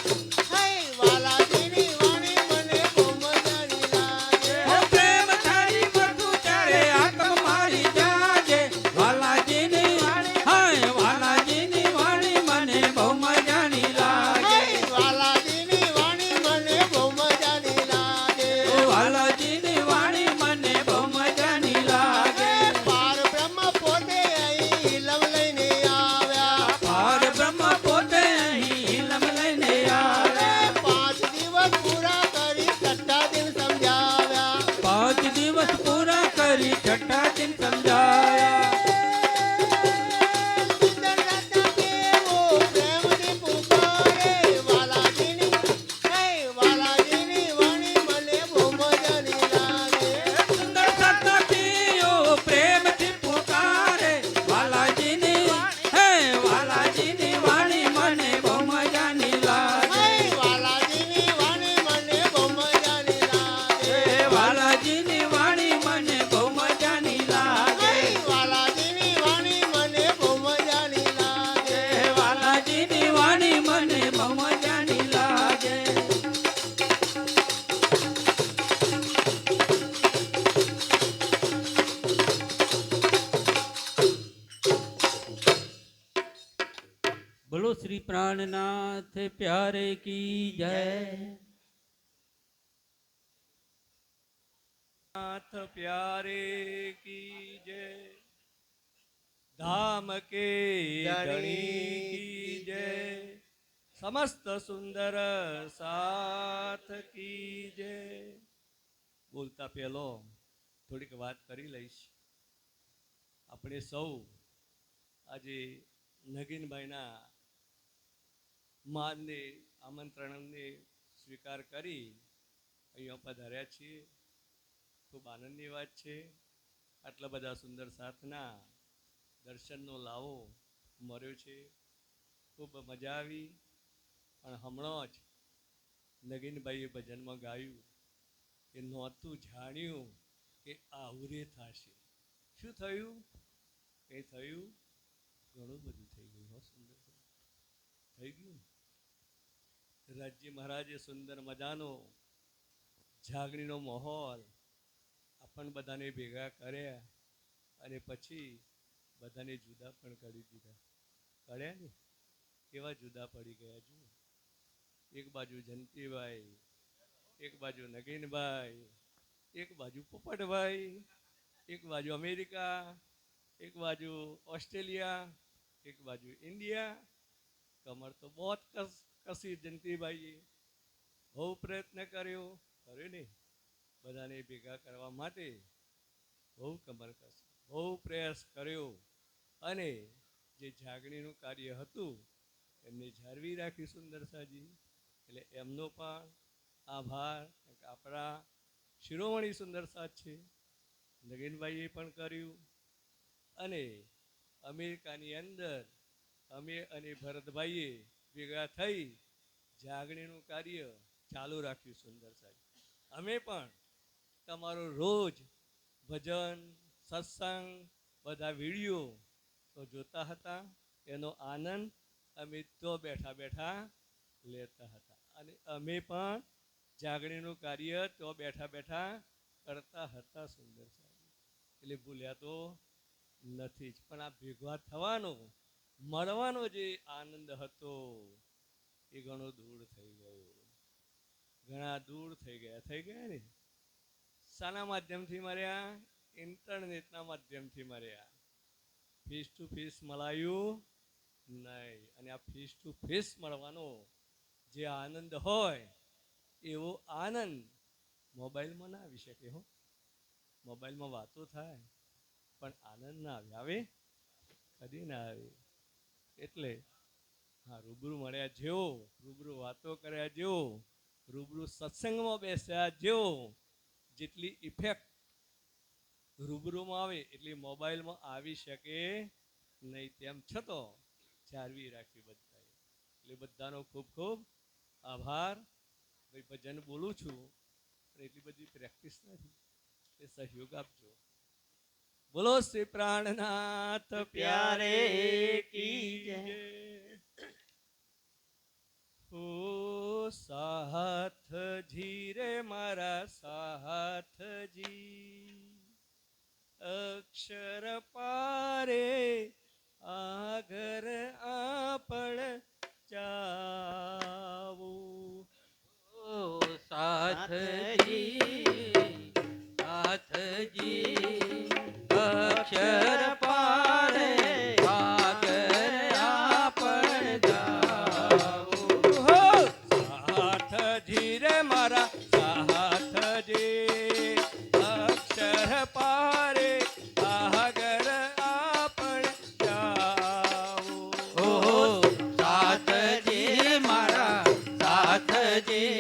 હે વાલાજીની વાણી મને બહુ મજાની લાગે હો પ્રેમ તારી બધું ત્યારે આત્મ મારી જાગે વાલાજીની હાય વાલાજીની વાણી મને બહુ મજાની લાગે હે વાલાજીની વાણી મને બહુ મજાની લાગે વાલાજીની વાણી મને બહુ મજાની લાગે પાર બ્રહ્મ પોતે અહીં ઇલમ લઈને આવ્યા પાર બ્રહ્મ પોતે અહીં ઇલમ લઈને આવ્યા 5 દિવસ પૂરા કરી છઠ્ઠા દિન સમજાવ્યા 5 દિવસ પૂરા કરી છઠ્ઠા દિન સમજાયા સુંદર રાતા કેવો પ્રેમથી પુકારે વાલાજીની હે વાલાજીની વાણી મને બહુ મજાની લાગે સુંદર સતપીઓ પ્રેમથી પુકારે વાલાજીની હે વાલાજીની વાણી મને બહુ મજાની લાગે હે વાલાજીની વાણી મને બહુ મજાની લાગે વાલાજીની વાણી મને બહુ મજાની લાગે હે વાલાજીની વાણી મને બહુ મજાની લાગે વાલાજીની વાણી મને બહુ મજાની લાગે બોલો શ્રી પ્રાણનાથ પ્યારે કી જય नाथ प्यारे की जय धाम के धणी की जय समस्त सुंदर साथ की जय બોલતા પહેલો થોડીક વાત કરી લઈશ આપણે સૌ આજે નગીનભાઈના માનને આમંત્રણને સ્વીકાર કરી અહીંયા પધાર્યા છીએ ખૂબ આનંદની વાત છે આટલા બધા સુંદર સાથના દર્શનનો લાવો મળ્યો છે ખૂબ મજા આવી પણ હમણાં જ નગીનભાઈએ ભજનમાં ગાયું કે નહોતું જાણ્યું કે આવરે થશે શું થયું કંઈ થયું ઘણું બધું થઈ ગયું હો સુંદર થઈ ગયું રાજ્ય મહારાજે સુંદર મજાનો જાગણીનો માહોલ આપણ બધાને ભેગા કર્યા અને પછી બધાને જુદા પણ કરી દીધા કર્યા ને કેવા જુદા પડી ગયા જુઓ એક બાજુ જંતીભાઈ એક બાજુ નગીનભાઈ એક બાજુ પોપટભાઈ એક બાજુ અમેરિકા એક બાજુ ઓસ્ટ્રેલિયા, એક બાજુ ઇન્ડિયા. કમર તો બહુ કસી જયંતિભાઈએ બહુ પ્રયત્ન કર્યો ને બધાને ભેગા કરવા માટે બહુ કમર કસી, બહુ પ્રયાસ કર્યો અને જે જાગણીનું કાર્ય હતું એમને જાળવી રાખી સુંદરસાજી. એટલે એમનો પણ આભાર. આપણા શિરોમણી સુંદરસા છે, નગીનભાઈએ પણ કર્યું. અને અમેરિકાની અંદર અમે અને ભરતભાઈએ ભેગા થઈ જાગણીનું કાર્ય ચાલુ રાખ્યું સુંદરસાજી. અમે પણ તમારો રોજ ભજન, સત્સંગ, બધા વિડીયો તો જોતા હતા. એનો આનંદ અમે તો બેઠા બેઠા લેતા હતા. અને અમે પણ જાગણીનું કાર્ય તો બેઠા બેઠા કરતા હતા સુંદરસાજી. એટલે ભૂલ્યા તો નથી જ. પણ આ ભેગા થવાનો, મળવાનો જે આનંદ હતો એ ઘણો દૂર થઈ ગયો. ઘણા દૂર થઈ ગયા ને. શાના માધ્યમથી મળ્યા? ઇન્ટરનેટના માધ્યમથી મળ્યા. ફેસ ટુ ફેસ મળાયું નહીં. અને આ ફેસ ટુ ફેસ મળવાનો જે આનંદ હોય એવો આનંદ મોબાઈલમાં ના આવી શકે. હો, મોબાઈલમાં વાતો થાય પણ આનંદ ના આવે. કદી ના આવે. એટલે હા, રૂબરૂ મળ્યા જેવો, રૂબરૂ વાતો કર્યા જેવો, રૂબરૂ સત્સંગમાં બેસ્યા જેવો જેટલી ઇફેક્ટ રૂબરૂમાં આવે એટલી મોબાઈલમાં આવી શકે નહીં. તેમ છતાં જાળવી રાખી બધાએ. એટલે બધાનો ખૂબ ખૂબ આભાર. ભાઈ ભજન બોલું છું પણ એટલી બધી પ્રેક્ટિસ નથી, એ સહયોગ આપજો. બોલો શ્રી પ્રાણનાથ પ્યારે કી જય. ઓ સાથજી રે મારા સાથજી, અક્ષર પારે આગર આપણ જાવું. ઓ સાથજી, સાથજી, અક્ષર પારે આગળ આપણ જાવું. હો સાથજી રે મારા સાથજી, અક્ષર પારે આગળ આપણ જાવું. ઓ સાથજી મારા સાથજી,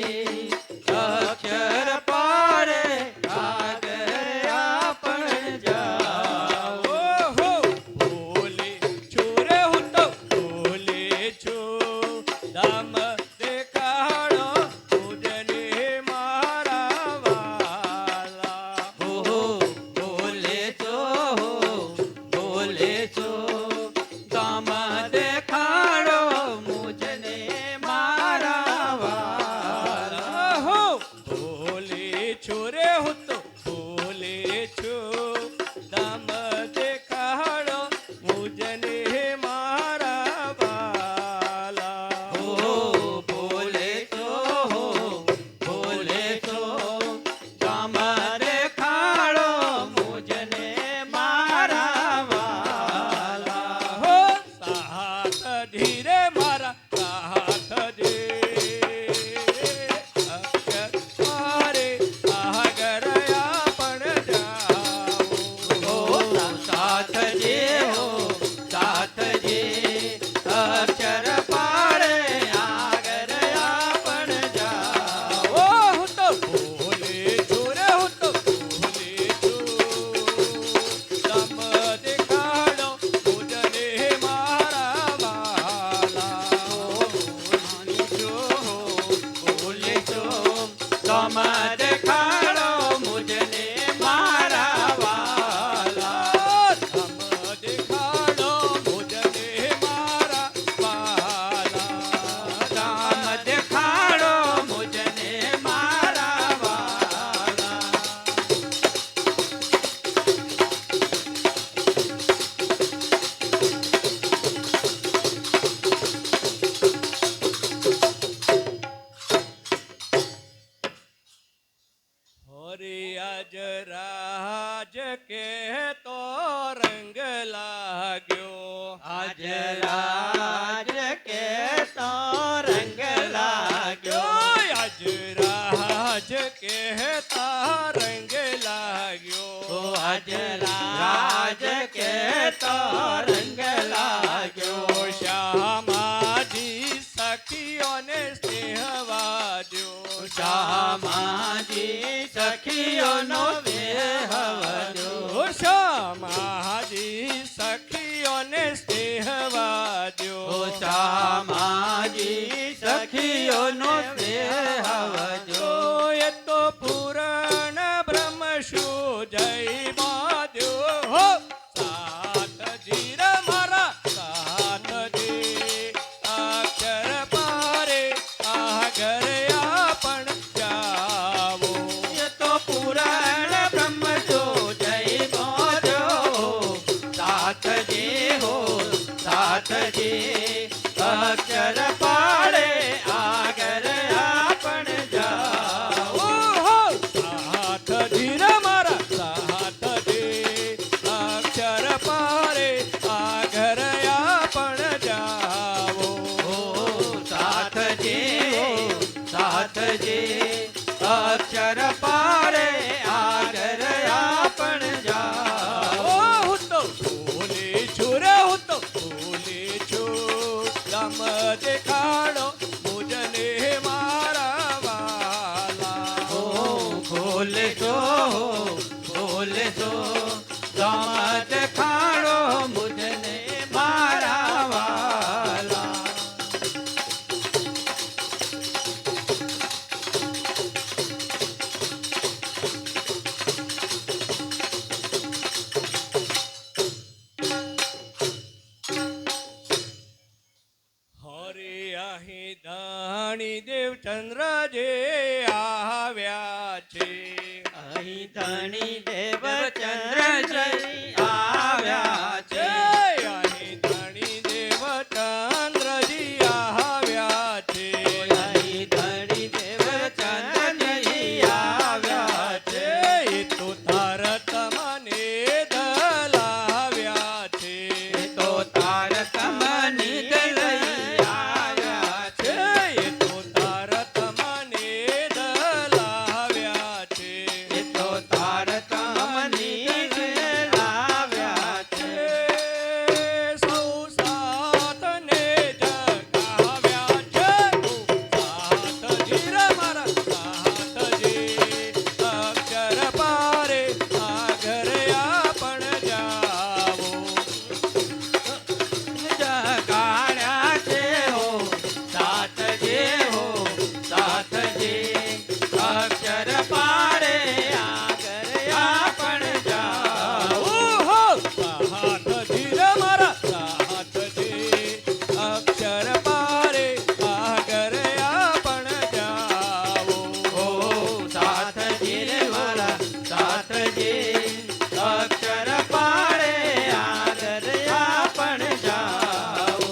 અક્ષર પારે આગળ આપણ જાઓ. ઓહો ભોલે છું રે હું તો ભોલે છું, દામ દેખાડો પૂજને મારા વાલા. ઓહો બોલે છો, બોલે છો, કામ દેખાડો મુજને મારા વાલા. ઓહો ભોલે છું રે હું તો ભોલે છું, દામ દેખાડો મુજને મારા વાલા. ઓહો બોલે છો, બોલે છો, કામ દેખાડો મુજને મારા વાલા. હો સાથજી રે મારા સાથજી, અક્ષર પારે આગળ આપણ જાવું. ઓ સાથજી, હો સાથજી, અક્ષર પાડે આગળ આપણ જાઓ. ઓ હું તો ભોલે છું રે હું તો ભોલે છું, દમ દેખાડો મુજને મારા વાલા. માની છો, બોલે છો, કામ દેખાડો મુજને મારા વાલા. દમ દેખાડો મુજને મારા વાલા. કામ દેખાડો મુજને મારા વાલા. હરે આજ રાજ કે તો રંગ લાગ્યો આજ રાજ કેતો રંગ લાગ્યો આજ રાજ કહેતા રંગ લાગ્યો આજ રાજ કેતો રંગ લાગ્યો શ્યામાજી સખીઓને સ્નેહવાદ્યો શ્યામાજી સખીઓનો વેહવ્યો શ્યામાજી સખીઓને સ્નેહવાદ્યો શ્યામાજી સખીઓનો વેહવ્યો એ તો પૂરણ બ્રહ્મ શું જય બાદ્યો હો સાતજી રે મારા સાતજી અક્ષર પારે આગળ આપણ જાવો એ તો પુરાણ બ્રહ્મ જો જય બોલ્યો સાથજી હો સાથજી અક્ષર પાડે આગળ આપણ જાઓ ઓહો સાતજી રે મારા સાતજી અક્ષર પારે આગળ આપણ જાવો સાથજી સાથજી અક્ષર પાડે આગળ આપણ જાઓ હું તો ભૂલી છું રે હું તો ભૂલી છું દમ દેખાડો મુજને મારા વાલા ભૂલ જો ગમત ખાડો મુજને મારા વાલા હરે અહીં ધાણી દેવચંદ્ર જે આવ્યા છે અહીં ધણી દેવચંદ્ર જઈ આવ્યા છે અહીં ધણી દેવચંદ્રજી આવ્યા છે અહીં ધણી દેવચંદ્ર જઈ આવ્યા છે એ તો તારત મને દલાવ્યા છે તો તારક મની લઈ આવ્યા છે એ તો તારત મને દલાવ્યા છે એ તો તારક મની લાવ્યા છે સૌ સાથને જગાવ્યા છે સાતજી રે મારા સાતજી અક્ષર પારે આગળ આપણ જાવો જગાડ્યા છે હો સાથજે હો સાથજે અક્ષર પાડે આગળ આપણ જાઓ ઓહો સાતજી રે મારા સાતજી અક્ષર પારે આગળ આપણ જાવો ઓ સાથજે રે મારા સાથજે અક્ષર પાડે આગળ આપણ જાઓ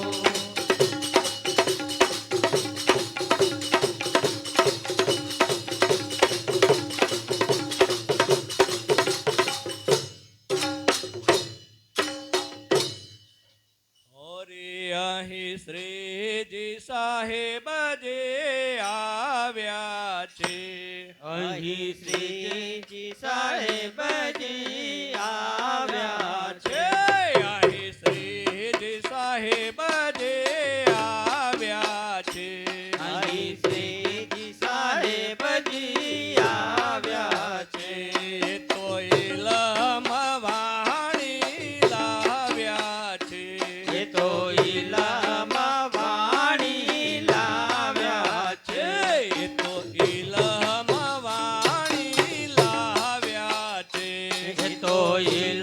ઓરે અહીં શ્રીજી સાહેબ જે આવ્યા છે અહીં શ્રીજી સાહેબજી આવ્યા છે અહીં શ્રીજી સાહેબ જે આવ્યા છે અહીં શ્રીજી સાહેબજી આવ્યા છે એ તો ઇલમ વાણી લાવ્યા છે એ તો ઈલામ વાણી લાવ્યા છે એ તો ઇલમ વાણી લાવ્યા છે એ તો ઈલામ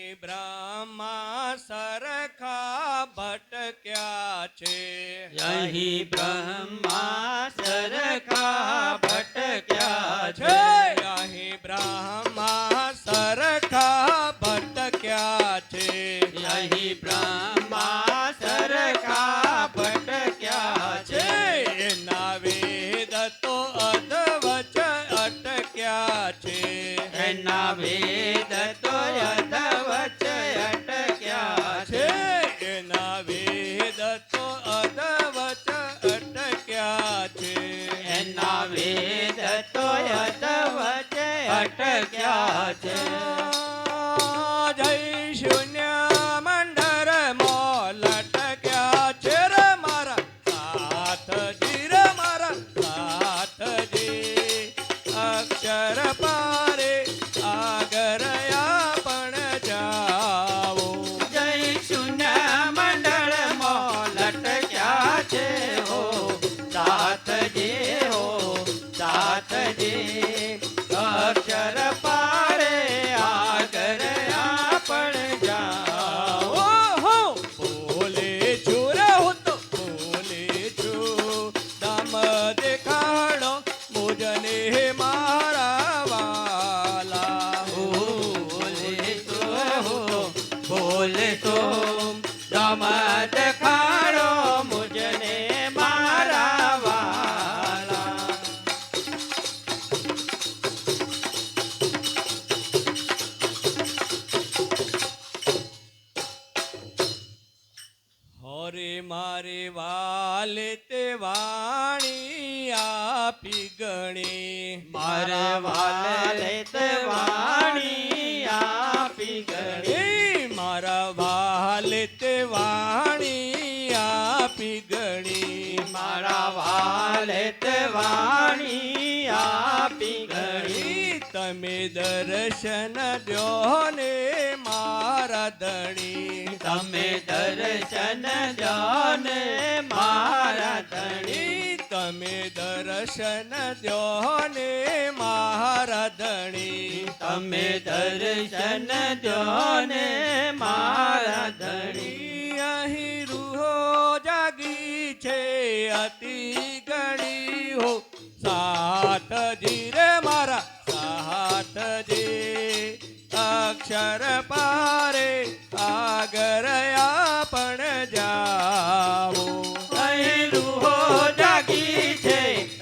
અહીં બ્રહ્મા સરખા ભટક્યા છે અહીં બ્રહ્મા સરખા ભટક્યા છે છે અહીં બ્રહ્મા સરખા ભટક્યા છે અહીં બ્રહ્મા સરખા ભટક્યા છે એના વેદ તો અધવચ અટક્યા છે એના વેદ તો અધવચ અટક્યા છે છે એના વેદ તો અધવચ અટક્યા છે એના વેદ તો અધવચ અટક્યા છે જય શૂન્ય મંડળ મોલ લટક્યા છે રે મારા સાથજી રે મારા સાથજી અક્ષર પારે આગરયા પણ જાઓ જય શૂન્ય મંડળમાં લટક્યા છે હો સાથજી હો સાથજી અક્ષર પારે આગળ આપણ જાઓ ઓહો બોલે છું રે હું તો બોલે છું દામ દેખાડો મુજને મારા વાલા બોલે તો દમત ખાડો મુજને મારા વાલા હરે મારે વાલે તે વાણી આપી ગણી મારા વાલે તે વાણી આપી ગણી મારા વાલે તે વાણી આપી ગણી મારા વાલે તે વાણી આપી ગણી તમે દર્શન દ્યો ને મારા ધણી તમે દર્શન જાને મારા ધણી તમે દર્શન દ્યો ને મારા ધણી તમે દર્શન જોને મારા ધણી અહીં રૂહો જાગી છે અતિ ગણી હો સાથજી રે મારા સાથજી અક્ષર પારે આગરયા પણ જાઓ અહીં રૂહો જાગી છે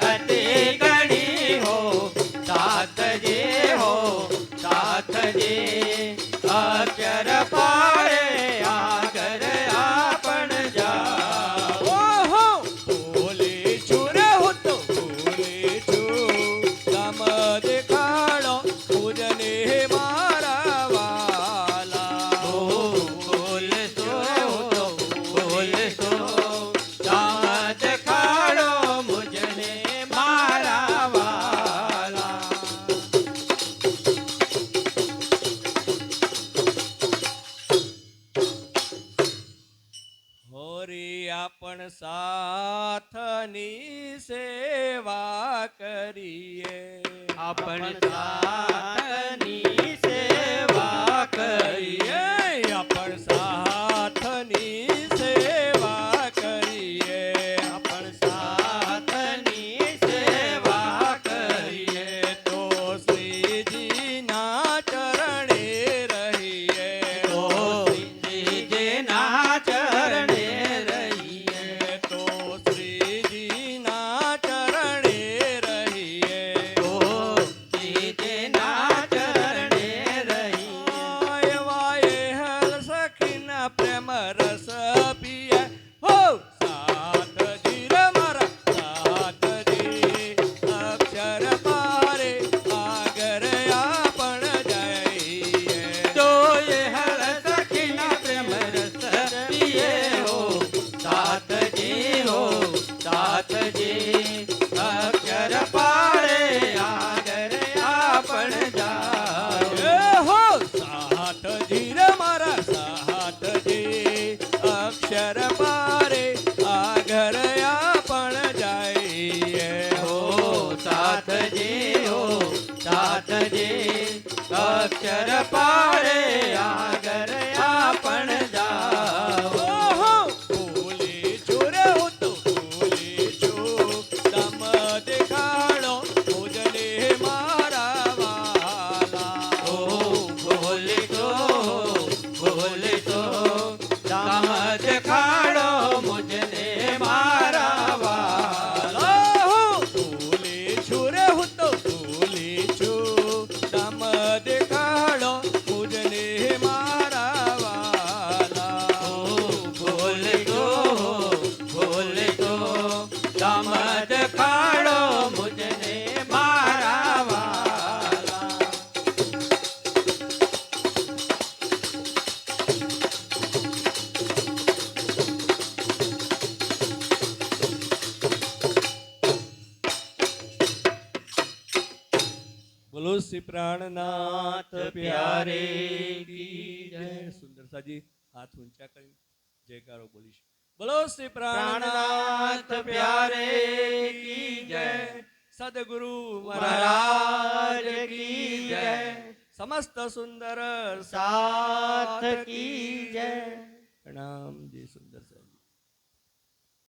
અતિ ગણી હો સાથજી હો સાથજી અક્ષર પારે આગળ આપણ જાઓ ઓહો બોલે છું રે હું તો બોલે છું કામ દેખાડો પૂજને મારા વાલા બોલે તો દામત ખાડો મુજને મારા વાલા હોરી આપણ સાથની સેવા કરીએ આપણ સાથની સેવા કરીએ આપણ સાથની સેવા કરીએ આપણ સાથની સેવા કરીએ તો શ્રીજીના ચરણે રહીએ તો શ્રીજીના ચરણે રહીએ તો શ્રીજીના ચરણે રહીએ તો શ્રીજીના ચરણે રહીએ એવા એ હલ સખીના પ્રેમ રસ પીએ હો સાથજી રે મારા સાથજી અક્ષર પારે આગળ આપણ જઈએ તો એ હર સખીના પ્રેમ રસ પીએ હો સાથજી અક્ષર પાડે આગળ આપણ જાય એ હો સાથજી રે મારા સાથજી અક્ષર પારે આગળ આપણ જઈએ હો સાથજી અક્ષર પાડે આગળ બોલો શ્રી પ્રાણનાથ પ્યારે કી જય. સુંદર સાજી હાથ ઊંચા કરી જયકારો બોલીશ. બોલો શ્રી પ્રાણનાથ પ્યારે કી જય. સદગુરુ મહારાજ કી જય. સમસ્ત સુંદર સાથ કી જય. પ્રણામ જી સુંદર.